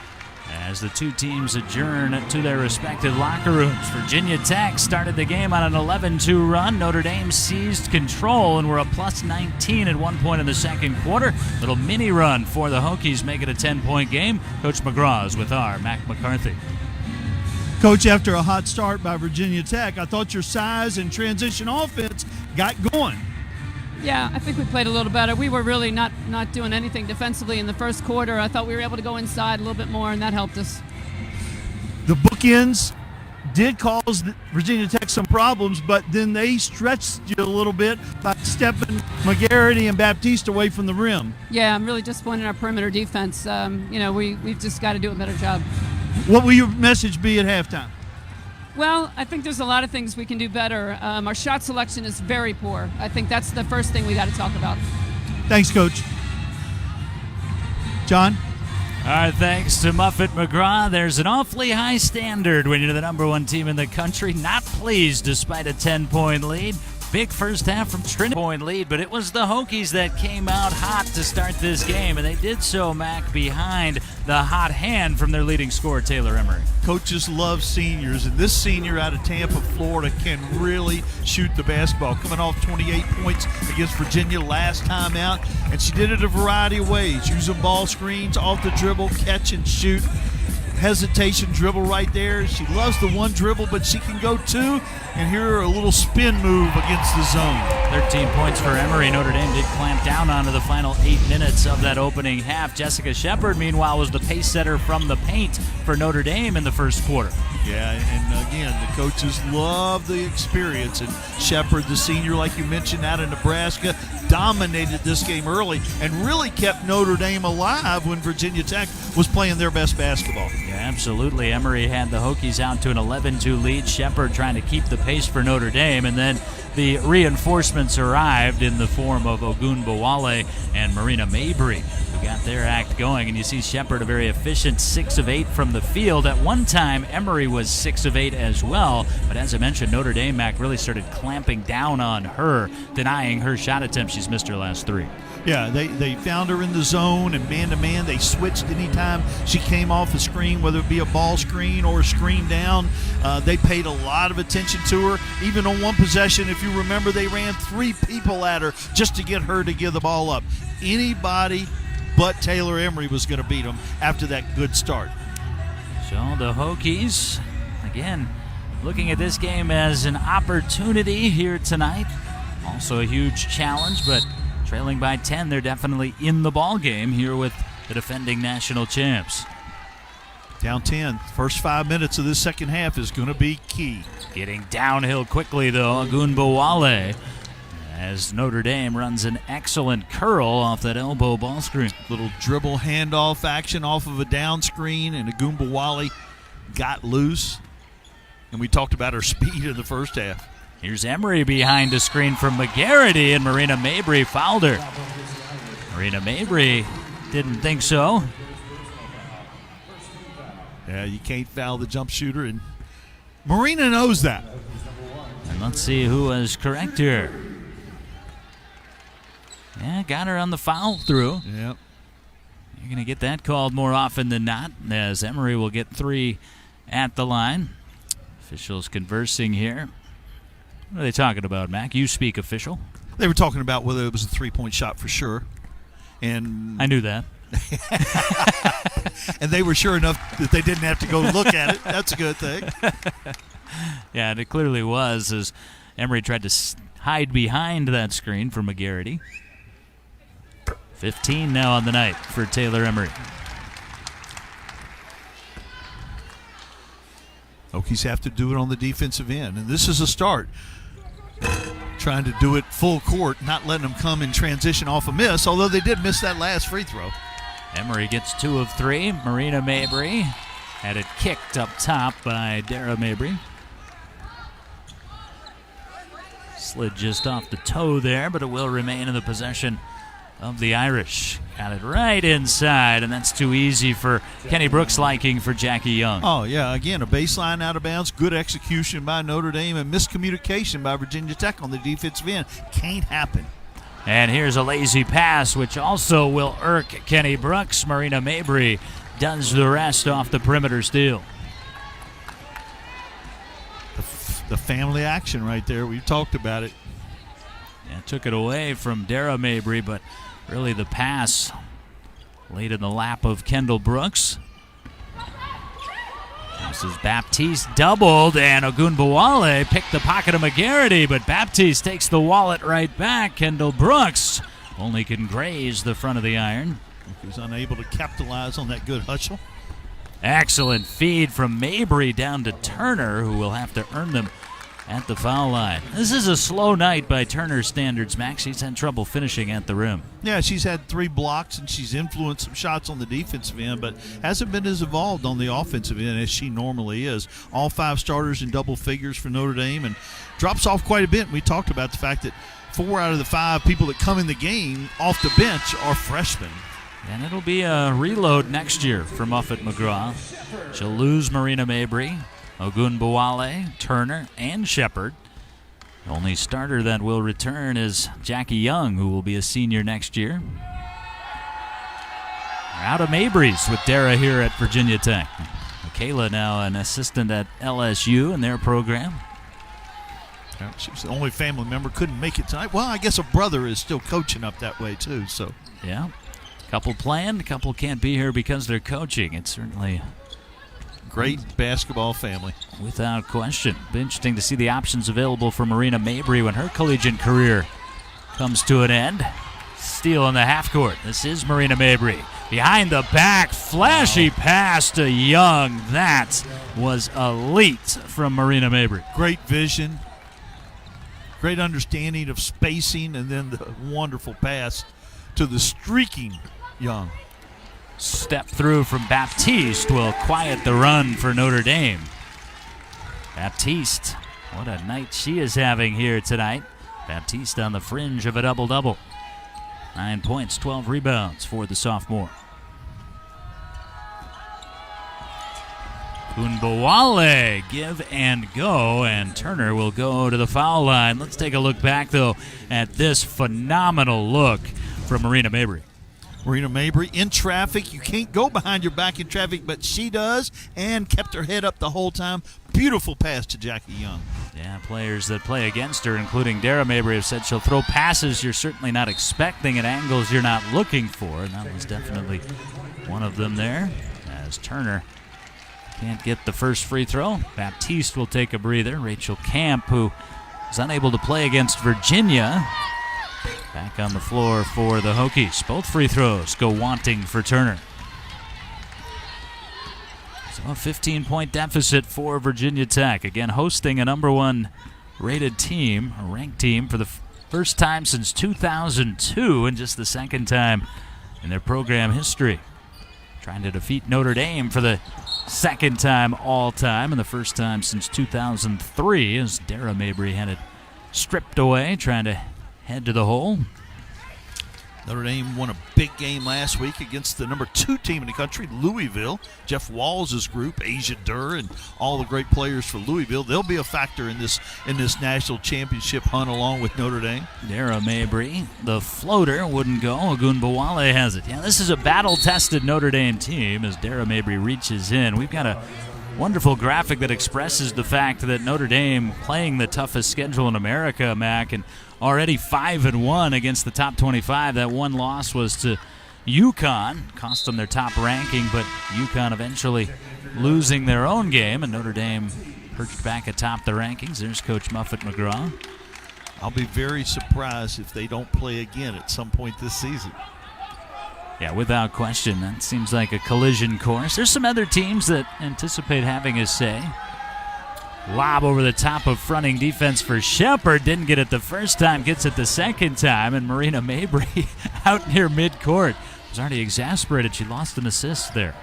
[SPEAKER 1] as the two teams adjourn to their respective locker rooms. Virginia Tech started the game on an 11-2 run. Notre Dame seized control and were a plus 19 at one point in the second quarter. Little mini run for the Hokies, make it a 10-point game. Coach McGraw is with our Mac McCarthy.
[SPEAKER 2] Coach, after a hot start by Virginia Tech, I thought your size and transition offense got going.
[SPEAKER 3] Yeah, I think we played a little better. We were really not doing anything defensively in the first quarter. I thought we were able to go inside a little bit more, and that helped us.
[SPEAKER 2] The bookends did cause Virginia Tech some problems, but then they stretched you a little bit by stepping McGarity and Baptiste away from the rim.
[SPEAKER 3] Yeah, I'm really disappointed in our perimeter defense. We've just got to do a better job.
[SPEAKER 2] What will your message be at halftime?
[SPEAKER 3] Well, I think there's a lot of things we can do better. Our shot selection is very poor. I think that's the first thing we got to talk about.
[SPEAKER 2] Thanks, Coach. John?
[SPEAKER 1] All right, thanks to Muffet McGraw. There's an awfully high standard when you're the number one team in the country. Not pleased despite a 10-point lead. Big first half from Trinity point lead, but it was the Hokies that came out hot to start this game, and they did so, Mac, behind the hot hand from their leading scorer, Taylor Emery.
[SPEAKER 2] Coaches love seniors, and this senior out of Tampa, Florida, can really shoot the basketball. Coming off 28 points against Virginia last time out, and she did it a variety of ways, using ball screens, off the dribble, catch and shoot. Hesitation dribble right there. She loves the one dribble, but she can go two, and here a little spin move against the zone.
[SPEAKER 1] 13 points for Emery. Notre Dame did clamp down onto the final 8 minutes of that opening half. Jessica Shepard, meanwhile, was the pace setter from the paint for Notre Dame in the first quarter.
[SPEAKER 2] Yeah, and again, the coaches love the experience, and Shepard, the senior, like you mentioned, out of Nebraska, dominated this game early and really kept Notre Dame alive when Virginia Tech was playing their best basketball.
[SPEAKER 1] Yeah, absolutely. Emery had the Hokies out to an 11-2 lead. Shepard trying to keep the pace for Notre Dame, and then the reinforcements arrived in the form of Ogunbowale and Marina Mabry, who got their act going. And you see Shepherd, a very efficient 6 of 8 from the field. At one time, Emery was 6 of 8 as well. But as I mentioned, Notre Dame, Mac, really started clamping down on her, denying her shot attempt. She's missed her last 3.
[SPEAKER 2] Yeah, they found her in the zone, and man-to-man, they switched anytime she came off a screen, whether it be a ball screen or a screen down. They paid a lot of attention to her. Even on one possession, if you remember, they ran 3 people at her just to get her to give the ball up. Anybody but Taylor Emery was going to beat them after that good start.
[SPEAKER 1] So the Hokies, again, looking at this game as an opportunity here tonight. Also a huge challenge, but trailing by 10, they're definitely in the ball game here with the defending national champs.
[SPEAKER 2] Down 10. First 5 minutes of this second half is going to be key.
[SPEAKER 1] Getting downhill quickly, though, Ogunbowale, as Notre Dame runs an excellent curl off that elbow ball screen.
[SPEAKER 2] Little dribble handoff action off of a down screen, and Ogunbowale got loose. And we talked about her speed in the first half.
[SPEAKER 1] Here's Emery behind a screen from McGarity, and Marina Mabry fouled her. Marina Mabry didn't think so.
[SPEAKER 2] Yeah, you can't foul the jump shooter, and Marina knows that.
[SPEAKER 1] And let's see who was correct here. Yeah, got her on the foul through.
[SPEAKER 2] Yep.
[SPEAKER 1] You're going to get that called more often than not, as Emery will get 3 at the line. Officials conversing here. What are they talking about, Mac? You speak official.
[SPEAKER 2] They were talking about whether it was a 3-point shot for sure. And
[SPEAKER 1] I knew that.
[SPEAKER 2] and they were sure enough that they didn't have to go look at it. That's a good thing.
[SPEAKER 1] Yeah, and it clearly was, as Emery tried to hide behind that screen for McGarity. 15 now on the night for Taylor Emery.
[SPEAKER 2] Hokies have to do it on the defensive end, and this is a start. Trying to do it full court, not letting them come in transition off a miss, although they did miss that last free throw.
[SPEAKER 1] Emery gets 2 of 3. Marina Mabry had it kicked up top by Dara Mabry. Slid just off the toe there, but it will remain in the possession of the Irish. Got it right inside, and that's too easy for Kenny Brooks' liking for Jackie Young.
[SPEAKER 2] Oh, yeah, again, a baseline out of bounds, good execution by Notre Dame, and miscommunication by Virginia Tech on the defensive end. Can't happen.
[SPEAKER 1] And here's a lazy pass, which also will irk Kenny Brooks. Marina Mabry does the rest off the perimeter steal.
[SPEAKER 2] The family action right there. We've talked about it.
[SPEAKER 1] Yeah, took it away from Dara Mabry, but really the pass laid in the lap of Kendall Brooks. This is Baptiste doubled, and Ogunbowale picked the pocket of McGarity, but Baptiste takes the wallet right back. Kendall Brooks only can graze the front of the iron.
[SPEAKER 2] He was unable to capitalize on that good hustle.
[SPEAKER 1] Excellent feed from Mabry down to Turner, who will have to earn them at the foul line. This is a slow night by Turner's standards, Max. She's had trouble finishing at the rim.
[SPEAKER 2] Yeah, she's had 3 blocks, and she's influenced some shots on the defensive end, but hasn't been as involved on the offensive end as she normally is. All 5 starters in double figures for Notre Dame, and drops off quite a bit. We talked about the fact that 4 out of the 5 people that come in the game off the bench are freshmen.
[SPEAKER 1] And it'll be a reload next year for Muffet McGraw. She'll lose Marina Mabry, Ogunbowale, Turner, and Shepherd. The only starter that will return is Jackie Young, who will be a senior next year. We're out of Mabry's with Dara here at Virginia Tech. Michaela now an assistant at LSU in their program.
[SPEAKER 2] She was the only family member couldn't make it tonight. Well, I guess a brother is still coaching up that way too. So
[SPEAKER 1] yeah, couple planned, a couple can't be here because they're coaching. It's certainly
[SPEAKER 2] great basketball family.
[SPEAKER 1] Without question. Be interesting to see the options available for Marina Mabry when her collegiate career comes to an end. Steal in the half court. This is Marina Mabry. Behind the back, flashy pass to Young. That was elite from Marina Mabry.
[SPEAKER 2] Great vision, great understanding of spacing, and then the wonderful pass to the streaking Young.
[SPEAKER 1] Step through from Baptiste will quiet the run for Notre Dame. Baptiste, what a night she is having here tonight. Baptiste on the fringe of a double-double. 9 points, 12 rebounds for the sophomore. Ogunbowale, give and go, and Turner will go to the foul line. Let's take a look back, though, at this phenomenal look from Marina Mabry.
[SPEAKER 2] Marina Mabry in traffic. You can't go behind your back in traffic, but she does, and kept her head up the whole time. Beautiful pass to Jackie Young.
[SPEAKER 1] Yeah, players that play against her, including Dara Mabry, have said she'll throw passes you're certainly not expecting at angles you're not looking for, and that was definitely one of them there, as Turner can't get the first free throw. Baptiste will take a breather. Rachel Camp, who was unable to play against Virginia, back on the floor for the Hokies. Both free throws go wanting for Turner. So a 15-point deficit for Virginia Tech. Again, hosting a number 1 rated team, a ranked team, for the first time since 2002 and just the second time in their program history. Trying to defeat Notre Dame for the second time all time and the first time since 2003 as Dara Mabry had it stripped away, trying to head to the hole.
[SPEAKER 2] Notre Dame won a big game last week against the number 2 team in the country, Louisville. Jeff Walls' group, Asia Durr, and all the great players for Louisville. They'll be a factor in this national championship hunt along with Notre Dame.
[SPEAKER 1] Dara Mabry, the floater wouldn't go. Ogunbowale has it. Yeah, this is a battle-tested Notre Dame team as Dara Mabry reaches in. We've got a wonderful graphic that expresses the fact that Notre Dame playing the toughest schedule in America, Mac, and already 5-1 against the top 25. That one loss was to UConn, cost them their top ranking, but UConn eventually losing their own game, and Notre Dame perched back atop the rankings. There's Coach Muffet McGraw.
[SPEAKER 2] I'll be very surprised if they don't play again at some point this season.
[SPEAKER 1] Yeah, without question. That seems like a collision course. There's some other teams that anticipate having a say. Lob over the top of fronting defense for Shepard. Didn't get it the first time, gets it the second time, and Marina Mabry out near midcourt was already exasperated. She lost an assist there.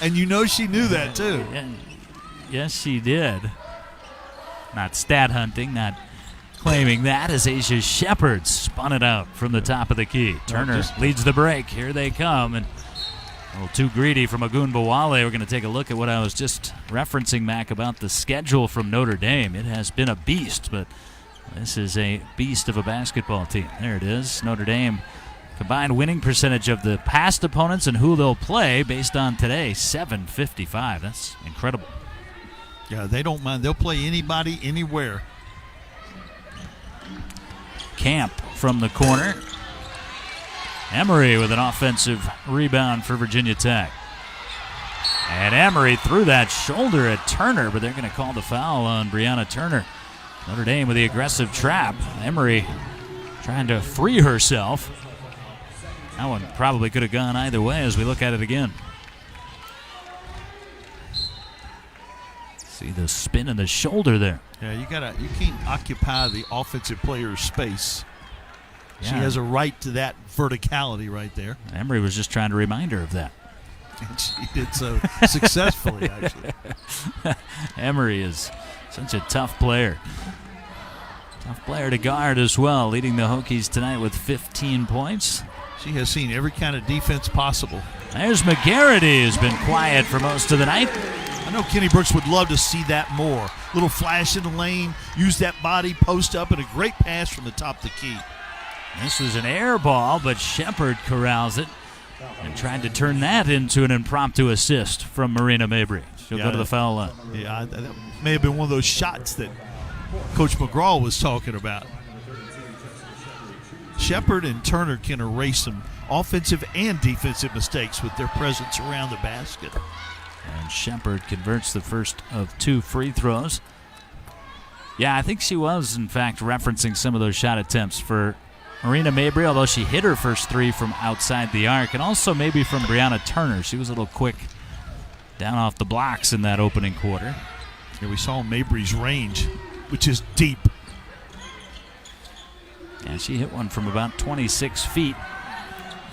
[SPEAKER 2] And you know she knew that, too.
[SPEAKER 1] Yes, she did. Not stat hunting, not claiming that, as Asia Shepard spun it out from the top of the key. Turner leads the break. Here they come, and a little too greedy from Ogunbowale. We're going to take a look at what I was just referencing, Mac, about the schedule from Notre Dame. It has been a beast, but this is a beast of a basketball team. There it is. Notre Dame combined winning percentage of the past opponents and who they'll play based on today, 755. That's incredible.
[SPEAKER 2] Yeah, they don't mind. They'll play anybody, anywhere.
[SPEAKER 1] Camp from the corner. Emery with an offensive rebound for Virginia Tech. And Emery threw that shoulder at Turner, but they're going to call the foul on Brianna Turner. Notre Dame with the aggressive trap. Emery trying to free herself. That one probably could have gone either way as we look at it again. See the spin in the shoulder there.
[SPEAKER 2] Yeah, you can't occupy the offensive player's space. Yeah. She has a right to that verticality right there.
[SPEAKER 1] Emery was just trying to remind her of that.
[SPEAKER 2] And she did so successfully, actually.
[SPEAKER 1] Emery is such a tough player. Tough player to guard as well, leading the Hokies tonight with 15 points.
[SPEAKER 2] She has seen every kind of defense possible.
[SPEAKER 1] There's McGarity, who's been quiet for most of the night.
[SPEAKER 2] I know Kenny Brooks would love to see that more. Little flash in the lane, use that body, post up, and a great pass from the top of the key.
[SPEAKER 1] This was an air ball, but Shepard corrals it and tried to turn that into an impromptu assist from Marina Mabry. She'll go to the foul line.
[SPEAKER 2] Yeah, that may have been one of those shots that Coach McGraw was talking about. Shepard and Turner can erase some offensive and defensive mistakes with their presence around the basket.
[SPEAKER 1] And Shepard converts the first of 2 free throws. Yeah, I think she was, in fact, referencing some of those shot attempts for Marina Mabry, although she hit her first 3 from outside the arc, and also maybe from Brianna Turner. She was a little quick down off the blocks in that opening quarter.
[SPEAKER 2] Yeah, we saw Mabry's range, which is deep.
[SPEAKER 1] And she hit one from about 26 feet.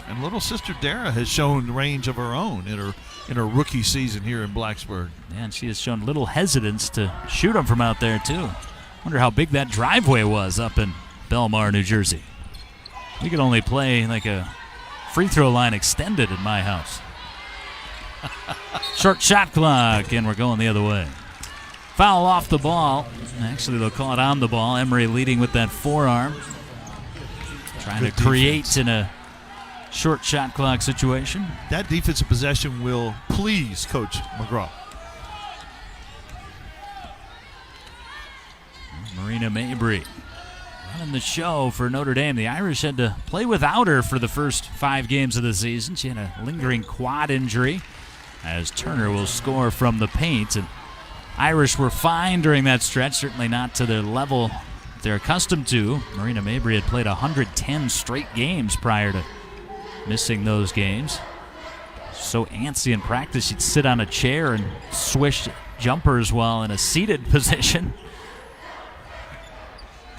[SPEAKER 2] And little sister Dara has shown range of her own in her rookie season here in Blacksburg.
[SPEAKER 1] And she has shown little hesitance to shoot them from out there, too. Wonder how big that driveway was up in Belmar, New Jersey. We could only play like a free throw line extended in my house. Short shot clock, and we're going the other way. Foul off the ball. Actually, they'll call it on the ball. Emery leading with that forearm. Trying to create in a short shot clock situation.
[SPEAKER 2] That defensive possession will please Coach McGraw.
[SPEAKER 1] Marina Mabry running the show for Notre Dame. The Irish had to play without her for the first 5 games of the season. She had a lingering quad injury, as Turner will score from the paint. And Irish were fine during that stretch, certainly not to the level they're accustomed to. Marina Mabry had played 110 straight games prior to missing those games. So antsy in practice, she'd sit on a chair and swish jumpers while in a seated position.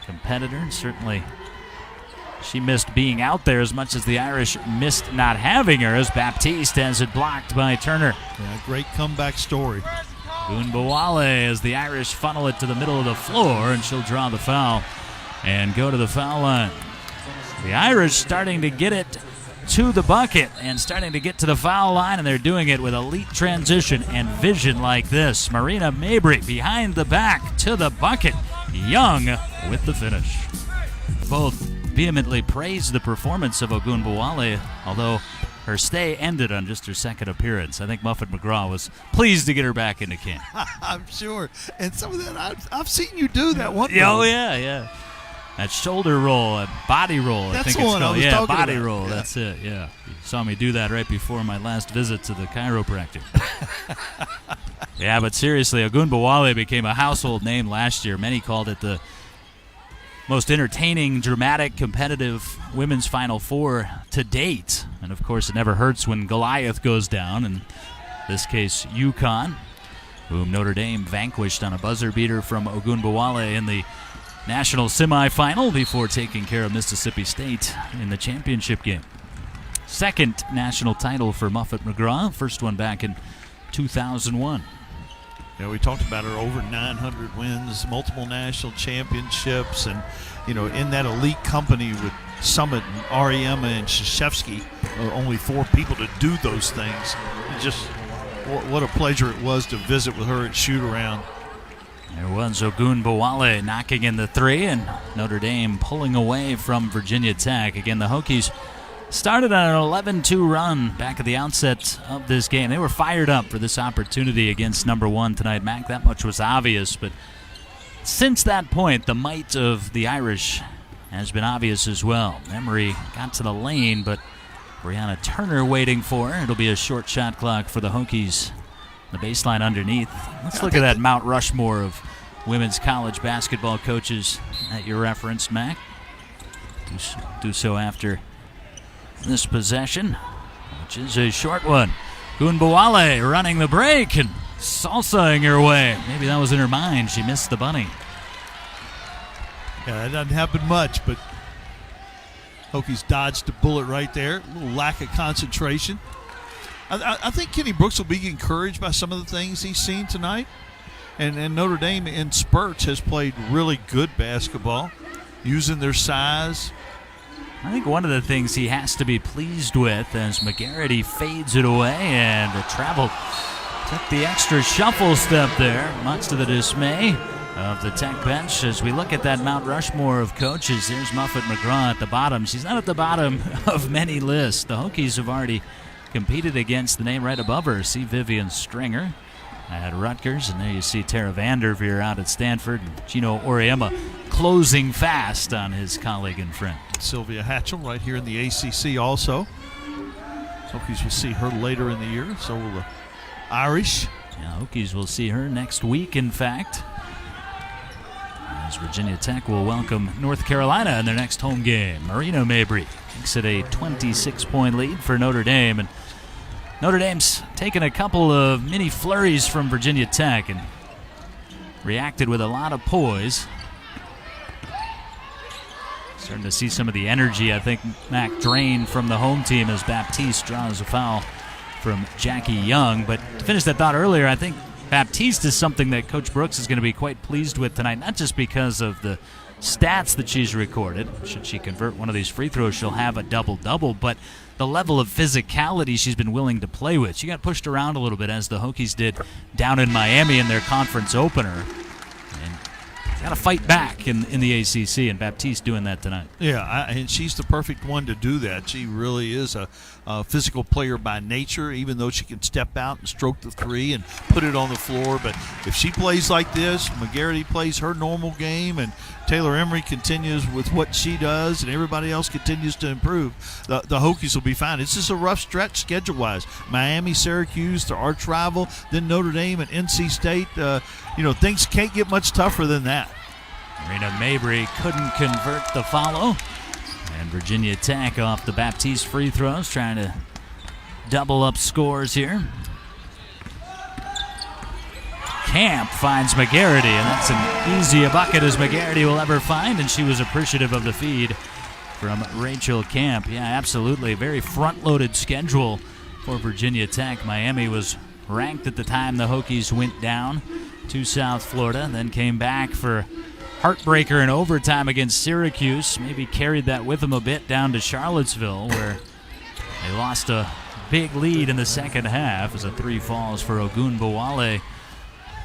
[SPEAKER 1] Competitor, certainly she missed being out there as much as the Irish missed not having her, as Baptiste has it blocked by Turner.
[SPEAKER 2] Yeah, great comeback story.
[SPEAKER 1] Gunbowale as the Irish funnel it to the middle of the floor, and she'll draw the foul and go to the foul line. The Irish starting to get it to the bucket and starting to get to the foul line, and they're doing it with elite transition and vision like this. Marina Mabry behind the back to the bucket. Young with the finish. Both vehemently praised the performance of Ogunbowale, although her stay ended on just her second appearance. I think Muffet McGraw was pleased to get her back into camp.
[SPEAKER 2] I'm sure. And some of that, I've seen you do that one.
[SPEAKER 1] Oh, yeah. That shoulder roll, that body roll.
[SPEAKER 2] That's
[SPEAKER 1] I think
[SPEAKER 2] the one I was talking
[SPEAKER 1] body
[SPEAKER 2] about.
[SPEAKER 1] roll.
[SPEAKER 2] Yeah.
[SPEAKER 1] That's it, yeah. You saw me do that right before my last visit to the chiropractor. Yeah, but seriously, Ogunbowale became a household name last year. Many called it the most entertaining, dramatic, competitive women's Final Four to date. And, of course, it never hurts when Goliath goes down. In this case, UConn, whom Notre Dame vanquished on a buzzer beater from Ogunbowale in the national semifinal before taking care of Mississippi State in the championship game. Second national title for Muffet McGraw, first one back in 2001.
[SPEAKER 2] Yeah, we talked about her over 900 wins, multiple national championships, and in that elite company with Summit and Ariema and Krzyzewski, only 4 people to do those things. Just what a pleasure it was to visit with her at shoot-around.
[SPEAKER 1] There was Ogunbowale knocking in the 3, and Notre Dame pulling away from Virginia Tech. Again, the Hokies started on an 11-2 run back at the outset of this game. They were fired up for this opportunity against number 1 tonight. Mac, that much was obvious, but since that point, the might of the Irish has been obvious as well. Emery got to the lane, but Brianna Turner waiting for her. It'll be a short shot clock for the Hokies. The baseline underneath. Let's look at that Mount Rushmore of women's college basketball coaches that you referenced, Mac. Do so after this possession, which is a short one. Gunbowale running the break and salsaing her way. Maybe that was in her mind. She missed the bunny.
[SPEAKER 2] Yeah, that doesn't happen much, but Hokies dodged the bullet right there. A little lack of concentration. I think Kenny Brooks will be encouraged by some of the things he's seen tonight. And Notre Dame in spurts has played really good basketball, using their size.
[SPEAKER 1] I think one of the things he has to be pleased with as McGarity fades it away, and the travel took the extra shuffle step there, much to the dismay of the Tech bench. As we look at that Mount Rushmore of coaches, there's Muffet McGraw at the bottom. She's not at the bottom of many lists. The Hokies have already competed against the name right above her. See Vivian Stringer at Rutgers, and there you see Tara Vanderveer out at Stanford, and Gino Auriemma closing fast on his colleague and friend.
[SPEAKER 2] Sylvia Hatchell right here in the ACC also. Hokies will see her later in the year, so will the Irish.
[SPEAKER 1] Yeah, Hokies will see her next week, in fact, as Virginia Tech will welcome North Carolina in their next home game. Marina Mabry makes it a 26-point lead for Notre Dame, and Notre Dame's taken a couple of mini flurries from Virginia Tech and reacted with a lot of poise. Starting to see some of the energy, I think, Mac, drain from the home team as Baptiste draws a foul from Jackie Young. But to finish that thought earlier, I think Baptiste is something that Coach Brooks is going to be quite pleased with tonight, not just because of the stats that she's recorded. Should she convert one of these free throws, she'll have a double-double, but the level of physicality she's been willing to play with. She got pushed around a little bit, as the Hokies did down in Miami in their conference opener. Got to fight back in the ACC, and Baptiste doing that tonight.
[SPEAKER 2] Yeah, and she's the perfect one to do that. She really is a physical player by nature, even though she can step out and stroke the three and put it on the floor. But if she plays like this, McGarity plays her normal game, and Taylor Emery continues with what she does, and everybody else continues to improve, the Hokies will be fine. It's just a rough stretch schedule-wise. Miami, Syracuse, their arch rival, then Notre Dame and NC State. Things can't get much tougher than that.
[SPEAKER 1] Marina Mabry couldn't convert the follow. And Virginia Tech off the Baptiste free throws, trying to double up scores here. Camp finds McGarity, and that's an easy a bucket as McGarity will ever find, and she was appreciative of the feed from Rachel Camp. Yeah, absolutely. Very front-loaded schedule for Virginia Tech. Miami was ranked at the time the Hokies went down to South Florida, then came back for heartbreaker in overtime against Syracuse. Maybe carried that with them a bit down to Charlottesville, where they lost a big lead in the second half as a three falls for Ogun Bawale.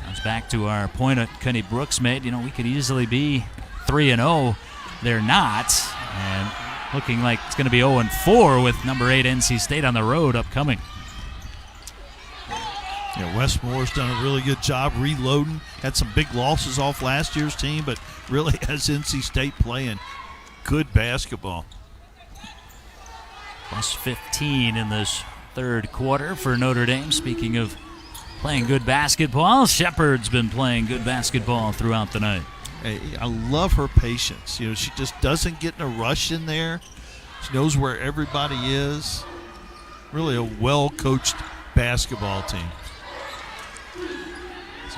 [SPEAKER 1] Comes back to our point that Kenny Brooks made. We could easily be 3-0. They're not. And looking like it's going to be 0-4 with number 8 NC State on the road upcoming.
[SPEAKER 2] Yeah, Wes Moore's done a really good job reloading. Had some big losses off last year's team, but really has NC State playing good basketball.
[SPEAKER 1] Plus 15 in this third quarter for Notre Dame. Speaking of playing good basketball, Shepard's been playing good basketball throughout the night.
[SPEAKER 2] Hey, I love her patience. She just doesn't get in a rush in there. She knows where everybody is. Really a well-coached basketball team.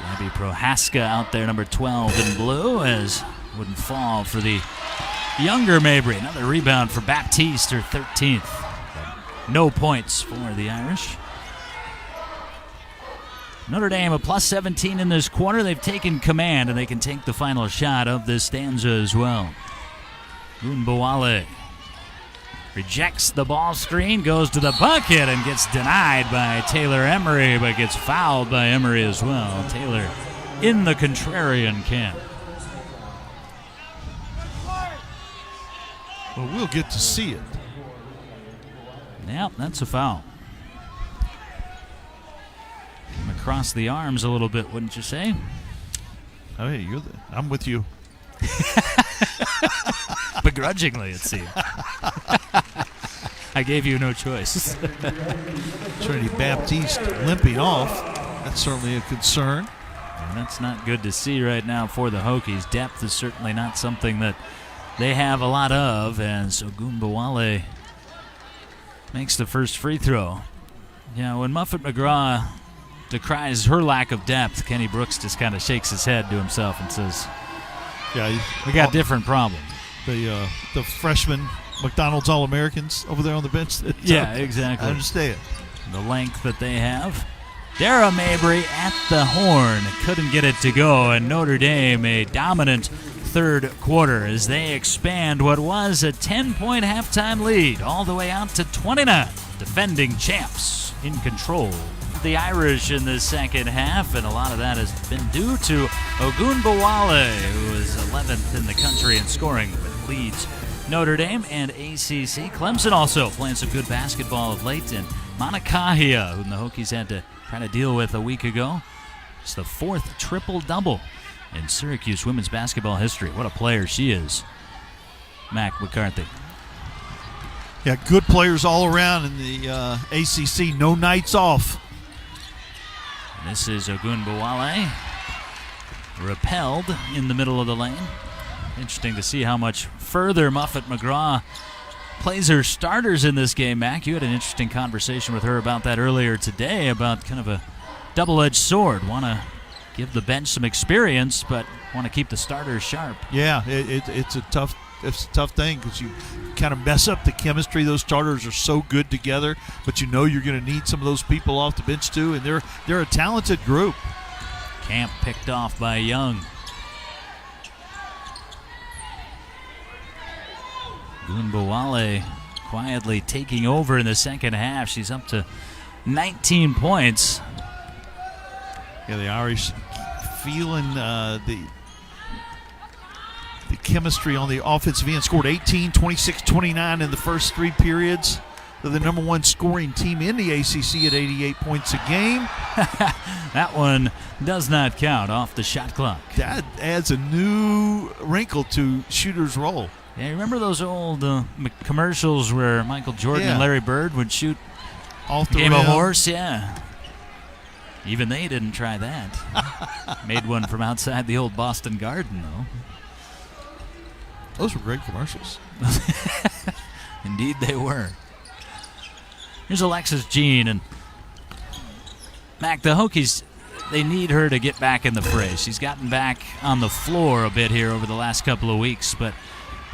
[SPEAKER 1] Abby Prohaska out there, number 12 in blue, as wouldn't fall for the younger Mabry. Another rebound for Baptiste, her 13th. But no points for the Irish. Notre Dame a plus 17 in this quarter. They've taken command, and they can take the final shot of this stanza as well. Gunbowale rejects the ball screen, goes to the bucket, and gets denied by Taylor Emery, but gets fouled by Emery as well. Taylor in the contrarian camp.
[SPEAKER 2] Well, we'll get to see it.
[SPEAKER 1] Yep, that's a foul. Across the arms a little bit, wouldn't you say?
[SPEAKER 2] Oh, hey, I'm with you.
[SPEAKER 1] Begrudgingly, it seemed. I gave you no choice.
[SPEAKER 2] Trinity Baptiste limping off. That's certainly a concern.
[SPEAKER 1] And that's not good to see right now for the Hokies. Depth is certainly not something that they have a lot of, and so Gumbawale makes the first free throw. Yeah, when Muffet McGraw decries her lack of depth, Kenny Brooks just kind of shakes his head to himself and says,
[SPEAKER 2] "Yeah,
[SPEAKER 1] we got different problems."
[SPEAKER 2] The freshman McDonald's All-Americans over there on the bench.
[SPEAKER 1] Yeah, exactly.
[SPEAKER 2] I understand.
[SPEAKER 1] The length that they have. Dara Mabry at the horn. Couldn't get it to go, and Notre Dame a dominant third quarter as they expand what was a 10-point halftime lead all the way out to 29. Defending champs in control. The Irish in the second half, and a lot of that has been due to Ogunbowale, who is 11th in the country in scoring, but leads Notre Dame and ACC. Clemson also playing some good basketball of late, and Monacahia, who the Hokies had to try to deal with a week ago. It's the fourth triple-double in Syracuse women's basketball history. What a player she is, Mac McCarthy.
[SPEAKER 2] Yeah, good players all around in the ACC. No nights off.
[SPEAKER 1] This is Ogunbowale, repelled in the middle of the lane. Interesting to see how much further Muffet McGraw plays her starters in this game, Mac. You had an interesting conversation with her about that earlier today, about kind of a double-edged sword. Want to give the bench some experience, but want to keep the starters sharp.
[SPEAKER 2] Yeah, it's a tough thing because you kind of mess up the chemistry. Those starters are so good together, but you know you're going to need some of those people off the bench too, and they're a talented group.
[SPEAKER 1] Camp picked off by Young. Gunbowale quietly taking over in the second half. She's up to 19 points.
[SPEAKER 2] Yeah, the Irish feeling the chemistry on the offensive end. Scored 18, 26, 29 in the first 3 periods. They're the number 1 scoring team in the ACC at 88 points a game.
[SPEAKER 1] That one does not count off the shot clock.
[SPEAKER 2] That adds a new wrinkle to shooter's role.
[SPEAKER 1] Yeah, remember those old commercials where Michael Jordan and Larry Bird would shoot
[SPEAKER 2] off the
[SPEAKER 1] game
[SPEAKER 2] rim.
[SPEAKER 1] of horse? Yeah. Even they didn't try that. Made one from outside the old Boston Garden, though.
[SPEAKER 2] Those were great commercials.
[SPEAKER 1] Indeed they were. Here's Alexis Jean, and Mac, the Hokies, they need her to get back in the fray. She's gotten back on the floor a bit here over the last couple of weeks, but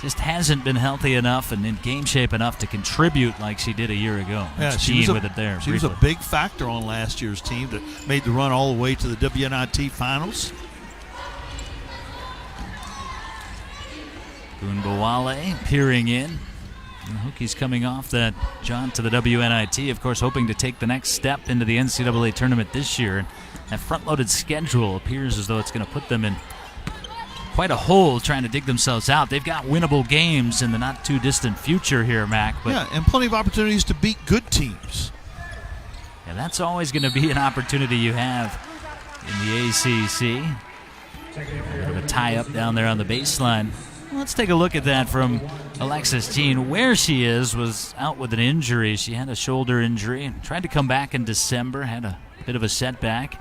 [SPEAKER 1] just hasn't been healthy enough and in game shape enough to contribute like she did a year ago.
[SPEAKER 2] Yeah,
[SPEAKER 1] Jean with it there.
[SPEAKER 2] She was a big factor on last year's team that made the run all the way to the WNIT finals.
[SPEAKER 1] Gunbowale peering in. The Hokies coming off that jaunt to the WNIT, of course, hoping to take the next step into the NCAA tournament this year. And that front-loaded schedule appears as though it's going to put them in quite a hole trying to dig themselves out. They've got winnable games in the not-too-distant future here, Mac. But
[SPEAKER 2] yeah, and plenty of opportunities to beat good teams.
[SPEAKER 1] And that's always going to be an opportunity you have in the ACC. A bit of a tie-up down there on the baseline. Let's take a look at that from Alexis Jean. Where she is was out with an injury. She had a shoulder injury. Tried to come back in December. Had a bit of a setback.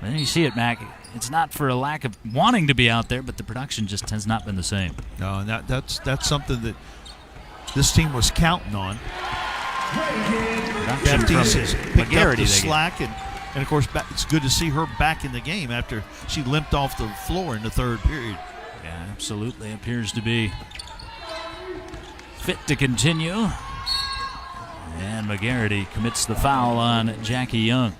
[SPEAKER 1] And then you see it, Mac. It's not for a lack of wanting to be out there, but the production just has not been the same.
[SPEAKER 2] No, and that's something that this team was counting on. Baptiste has picked up the slack, and of course, it's good to see her back in the game after she limped off the floor in the 3rd period.
[SPEAKER 1] Yeah, absolutely. Appears to be fit to continue. And McGarity commits the foul on Jackie Young.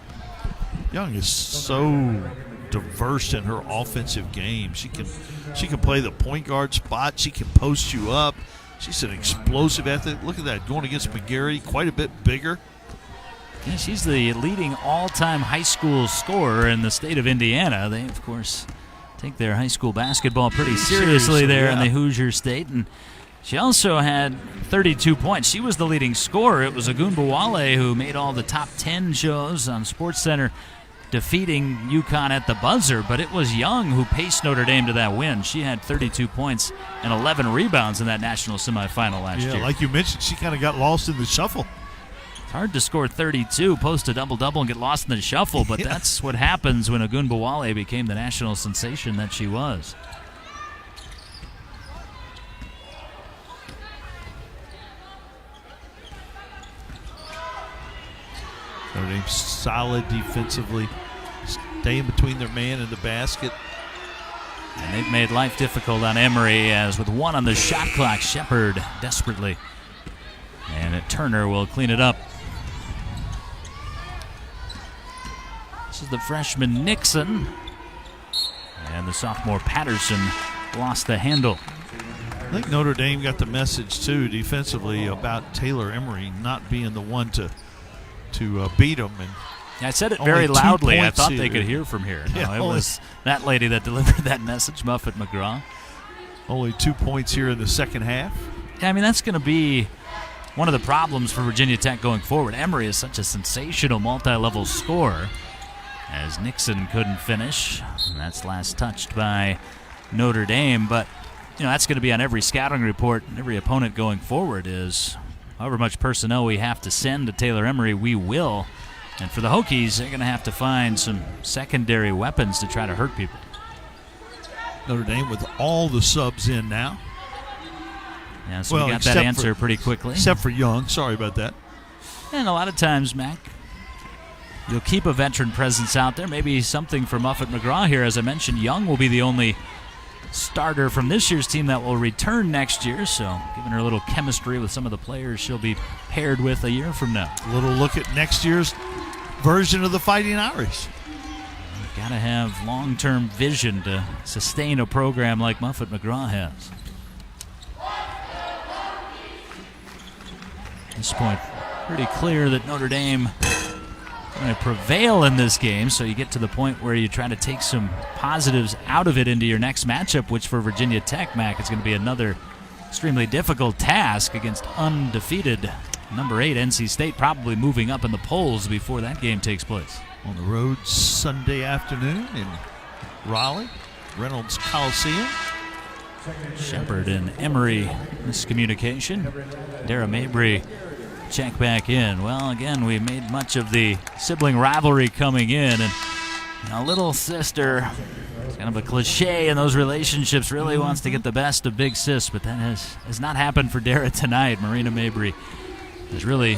[SPEAKER 2] Young is so diverse in her offensive game. She can play the point guard spot. She can post you up. She's an explosive athlete. Look at that, going against McGarity, quite a bit bigger.
[SPEAKER 1] Yeah, she's the leading all-time high school scorer in the state of Indiana. They, of course, take their high school basketball pretty seriously there in the Hoosier State. And she also had 32 points. She was the leading scorer. It was Gunbowale who made all the top 10 shows on SportsCenter, defeating UConn at the buzzer. But it was Young who paced Notre Dame to that win. She had 32 points and 11 rebounds in that national semifinal last year.
[SPEAKER 2] Yeah, like you mentioned, she kind of got lost in the shuffle.
[SPEAKER 1] It's hard to score 32, post a double-double, and get lost in the shuffle, but that's what happens when Gunbowale became the national sensation that she was.
[SPEAKER 2] Notre Dame solid defensively, staying between their man and the basket.
[SPEAKER 1] And they've made life difficult on Emory, as with 1 on the shot clock, Shepard desperately. And Turner will clean it up. This is the freshman Nixon. And the sophomore Patterson lost the handle.
[SPEAKER 2] I think Notre Dame got the message, too, defensively about Taylor Emory not being the one to beat them. And
[SPEAKER 1] I said it very loudly. I thought
[SPEAKER 2] here.
[SPEAKER 1] they could hear from here.
[SPEAKER 2] Yeah,
[SPEAKER 1] No, it was that lady that delivered that message, Muffet McGraw.
[SPEAKER 2] Only 2 points here in the second half.
[SPEAKER 1] Yeah, I mean, that's going to be one of the problems for Virginia Tech going forward. Emory is such a sensational multi-level scorer, as Nixon couldn't finish. And that's last touched by Notre Dame. But, that's going to be on every scouting report and every opponent going forward is however much personnel we have to send to Taylor Emory, we will. And for the Hokies, they're going to have to find some secondary weapons to try to hurt people.
[SPEAKER 2] Notre Dame with all the subs in now.
[SPEAKER 1] Yeah, so we got that answer pretty quickly.
[SPEAKER 2] Except for Young. Sorry about that.
[SPEAKER 1] And a lot of times, Mac, you'll keep a veteran presence out there. Maybe something for Muffet McGraw here. As I mentioned, Young will be the only starter from this year's team that will return next year. So giving her a little chemistry with some of the players she'll be paired with a year from now.
[SPEAKER 2] A little look at next year's version of the Fighting Irish.
[SPEAKER 1] Got to have long-term vision to sustain a program like Muffet McGraw has. At this point, pretty clear that Notre Dame going to prevail in this game, so you get to the point where you try to take some positives out of it into your next matchup, which for Virginia Tech, Mac, is going to be another extremely difficult task against undefeated number 8 NC State, probably moving up in the polls before that game takes place.
[SPEAKER 2] On the road Sunday afternoon in Raleigh, Reynolds Coliseum.
[SPEAKER 1] Shepard and Emery miscommunication. Dara Mabry check back in. Well, again, we made much of the sibling rivalry coming in, and a little sister, it's kind of a cliche in those relationships, really wants to get the best of big sis, but that has not happened for Dara tonight. Marina Mabry has really,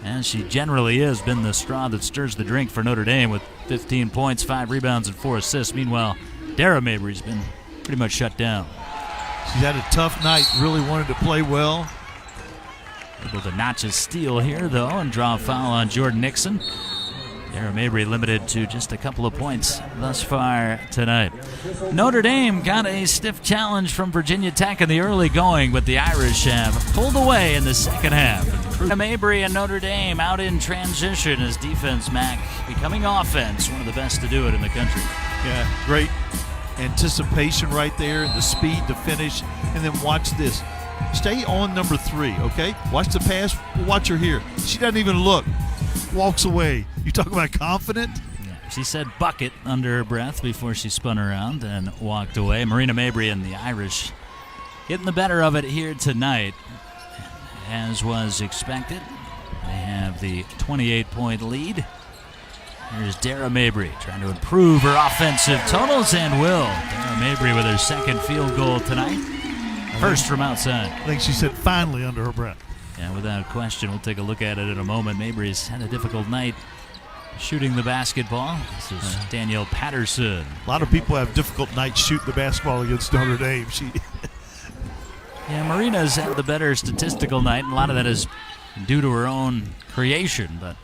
[SPEAKER 1] as she generally is, been the straw that stirs the drink for Notre Dame with 15 points, 5 rebounds, and 4 assists. Meanwhile, Dara Mabry's been pretty much shut down.
[SPEAKER 2] She's had a tough night, really wanted to play well.
[SPEAKER 1] Able to notch a steal here, though, and draw a foul on Jordan Nixon. Dara Mabry limited to just a couple of points thus far tonight. Notre Dame got a stiff challenge from Virginia Tech in the early going, but the Irish have pulled away in the second half. Mabry and Notre Dame out in transition as defense, Mac, becoming offense, one of the best to do it in the country.
[SPEAKER 2] Yeah, great anticipation right there, the speed to finish, and then watch this. Stay on number 3, okay? Watch the pass. Watch her here. She doesn't even look. Walks away. You talk about confident?
[SPEAKER 1] Yeah, she said bucket under her breath before she spun around and walked away. Marina Mabry and the Irish getting the better of it here tonight, as was expected. They have the 28-point lead. Here's Dara Mabry trying to improve her offensive totals, and will. Dara Mabry with her second field goal tonight. First from outside.
[SPEAKER 2] I think she said finally under her breath.
[SPEAKER 1] Yeah, without question. We'll take a look at it in a moment. Mabry's had a difficult night shooting the basketball. This is Danielle Patterson.
[SPEAKER 2] A lot of people have difficult nights shooting the basketball against Notre Dame.
[SPEAKER 1] Yeah, Marina's had the better statistical night, and a lot of that is due to her own creation. But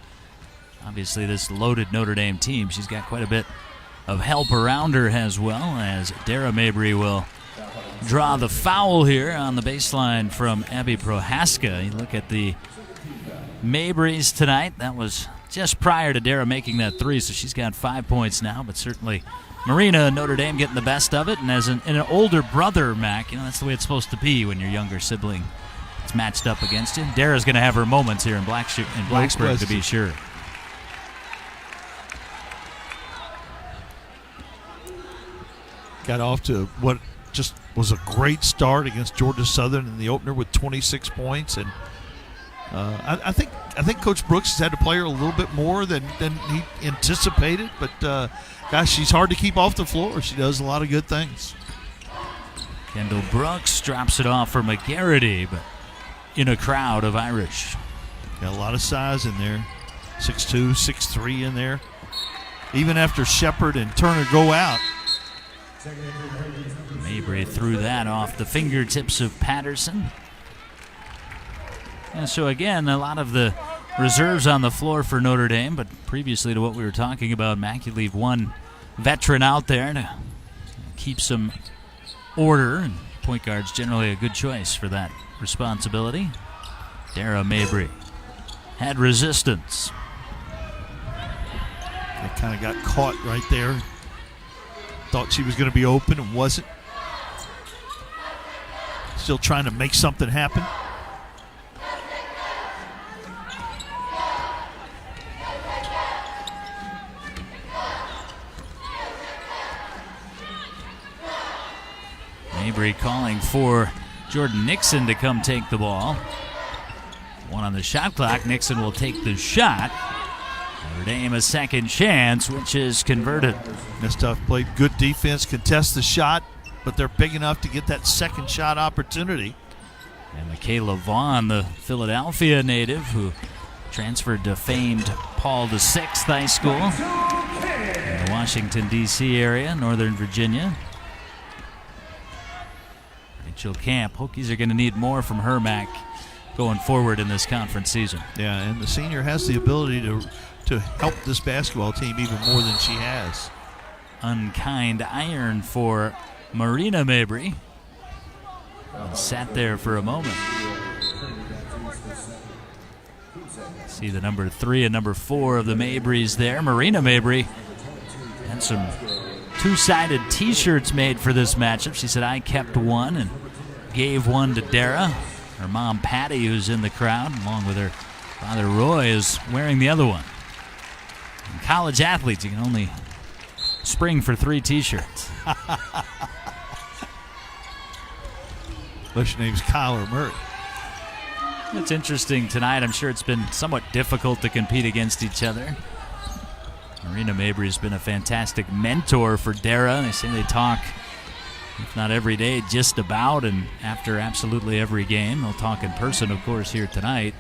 [SPEAKER 1] obviously this loaded Notre Dame team, she's got quite a bit of help around her as well, as Dara Mabry will draw the foul here on the baseline from Abby Prohaska. You look at the Mabrys tonight. That was just prior to Dara making that 3, so she's got 5 points now, but certainly Marina and Notre Dame getting the best of it, and as an older brother, Mac, you know, that's the way it's supposed to be when your younger sibling is matched up against you. Dara's going to have her moments here in Blacksburg, to be sure.
[SPEAKER 2] Got off to what just was a great start against Georgia Southern in the opener with 26 points, and I think Coach Brooks has had to play her a little bit more than he anticipated. But gosh, she's hard to keep off the floor. She does a lot of good things.
[SPEAKER 1] Kendall Brooks drops it off for McGarity, but in a crowd of Irish.
[SPEAKER 2] Got a lot of size in there, 6'2", 6'3" in there. Even after Shepard and Turner go out.
[SPEAKER 1] Mabry threw that off the fingertips of Patterson. And so again, a lot of the reserves on the floor for Notre Dame, but previously to what we were talking about, Mac, you leave one veteran out there to keep some order, and point guard's generally a good choice for that responsibility. Dara Mabry had resistance.
[SPEAKER 2] They kind of got caught right there. Thought she was going to be open and wasn't. Still trying to make something happen.
[SPEAKER 1] Mabry calling for Jordan Nixon to come take the ball. 1 on the shot clock. Nixon will take the shot. Notre Dame a second chance, which is converted.
[SPEAKER 2] That's tough. Played good defense, contest the shot, but they're big enough to get that second shot opportunity.
[SPEAKER 1] And Michaela Vaughn, the Philadelphia native who transferred to famed Paul VI High School in the Washington, D.C. area, Northern Virginia. Rachel Camp. Hokies are going to need more from her, Mac, going forward in this conference season.
[SPEAKER 2] Yeah, and the senior has the ability to help this basketball team even more than she has.
[SPEAKER 1] unkind iron for Marina Mabry. And sat there for a moment. See the number 3 and number 4 of the Mabrys there. Marina Mabry had some two-sided T-shirts made for this matchup. She said, I kept one and gave one to Dara. Her mom, Patty, who's in the crowd, along with her father, Roy, is wearing the other one. And college athletes, you can only spring for 3 T-shirts.
[SPEAKER 2] Unless your name's Kyle or Murray.
[SPEAKER 1] It's interesting tonight. I'm sure it's been somewhat difficult to compete against each other. Marina Mabry has been a fantastic mentor for Dara. They say they talk, if not every day, just about, and after absolutely every game. They'll talk in person, of course, here tonight.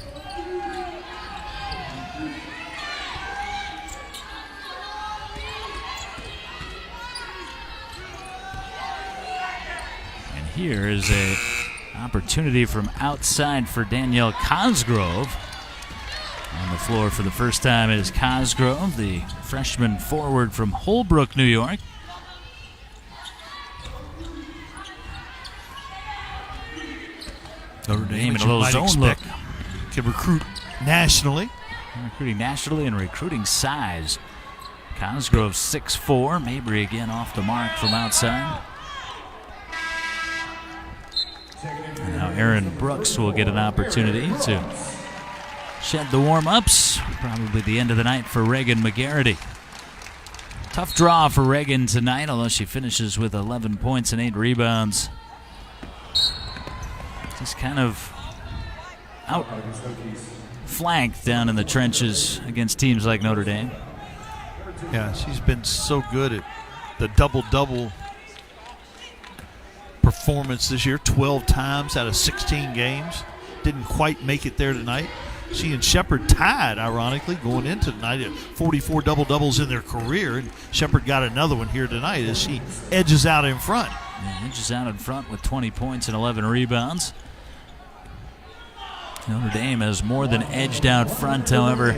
[SPEAKER 1] And here is a opportunity from outside for Danielle Cosgrove. On the floor for the first time is Cosgrove, the freshman forward from Holbrook, New York. Notre Dame in a little zone look.
[SPEAKER 2] Can recruit nationally.
[SPEAKER 1] Recruiting nationally and recruiting size. Cosgrove 6'4", Mabry again off the mark from outside. And now Aaron Brooks will get an opportunity to shed the warm-ups. Probably the end of the night for Reagan McGarity. Tough draw for Reagan tonight, although she finishes with 11 points and 8 rebounds. Just kind of outflanked down in the trenches against teams like Notre Dame.
[SPEAKER 2] Yeah, she's been so good at the double-double performance this year, 12 times out of 16 games. Didn't quite make it there tonight. She and Shepherd tied, ironically, going into tonight at 44 double-doubles in their career, and Shepherd got another one here tonight as she edges out in front.
[SPEAKER 1] Yeah, edges out in front with 20 points and 11 rebounds. Notre Dame has more than edged out front, however,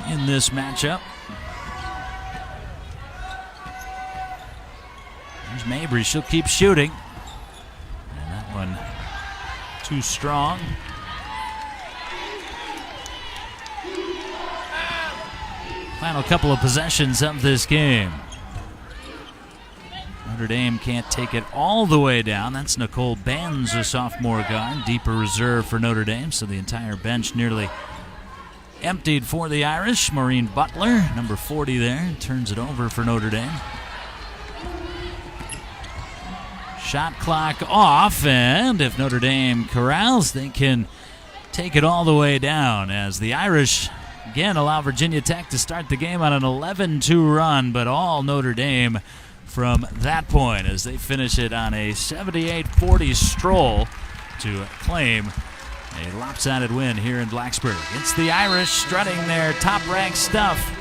[SPEAKER 1] in this matchup. There's Mabry. She'll keep shooting. And that one too strong. Final couple of possessions of this game. Notre Dame can't take it all the way down. That's Nicole Benz, a sophomore guard. Deeper reserve for Notre Dame, so the entire bench nearly emptied for the Irish. Maureen Butler, number 40 there, turns it over for Notre Dame. Shot clock off, and if Notre Dame corrals, they can take it all the way down as the Irish again allow Virginia Tech to start the game on an 11-2 run, but all Notre Dame from that point as they finish it on a 78-40 stroll to claim a lopsided win here in Blacksburg. It's the Irish strutting their top-ranked stuff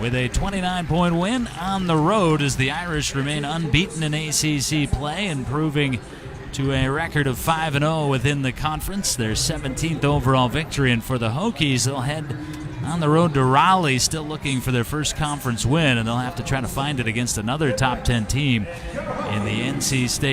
[SPEAKER 1] with a 29-point win on the road as the Irish remain unbeaten in ACC play, improving to a record of 5-0 within the conference. Their 17th overall victory, and for the Hokies, they'll head on the road to Raleigh, still looking for their first conference win, and they'll have to try to find it against another top 10 team in the NC State.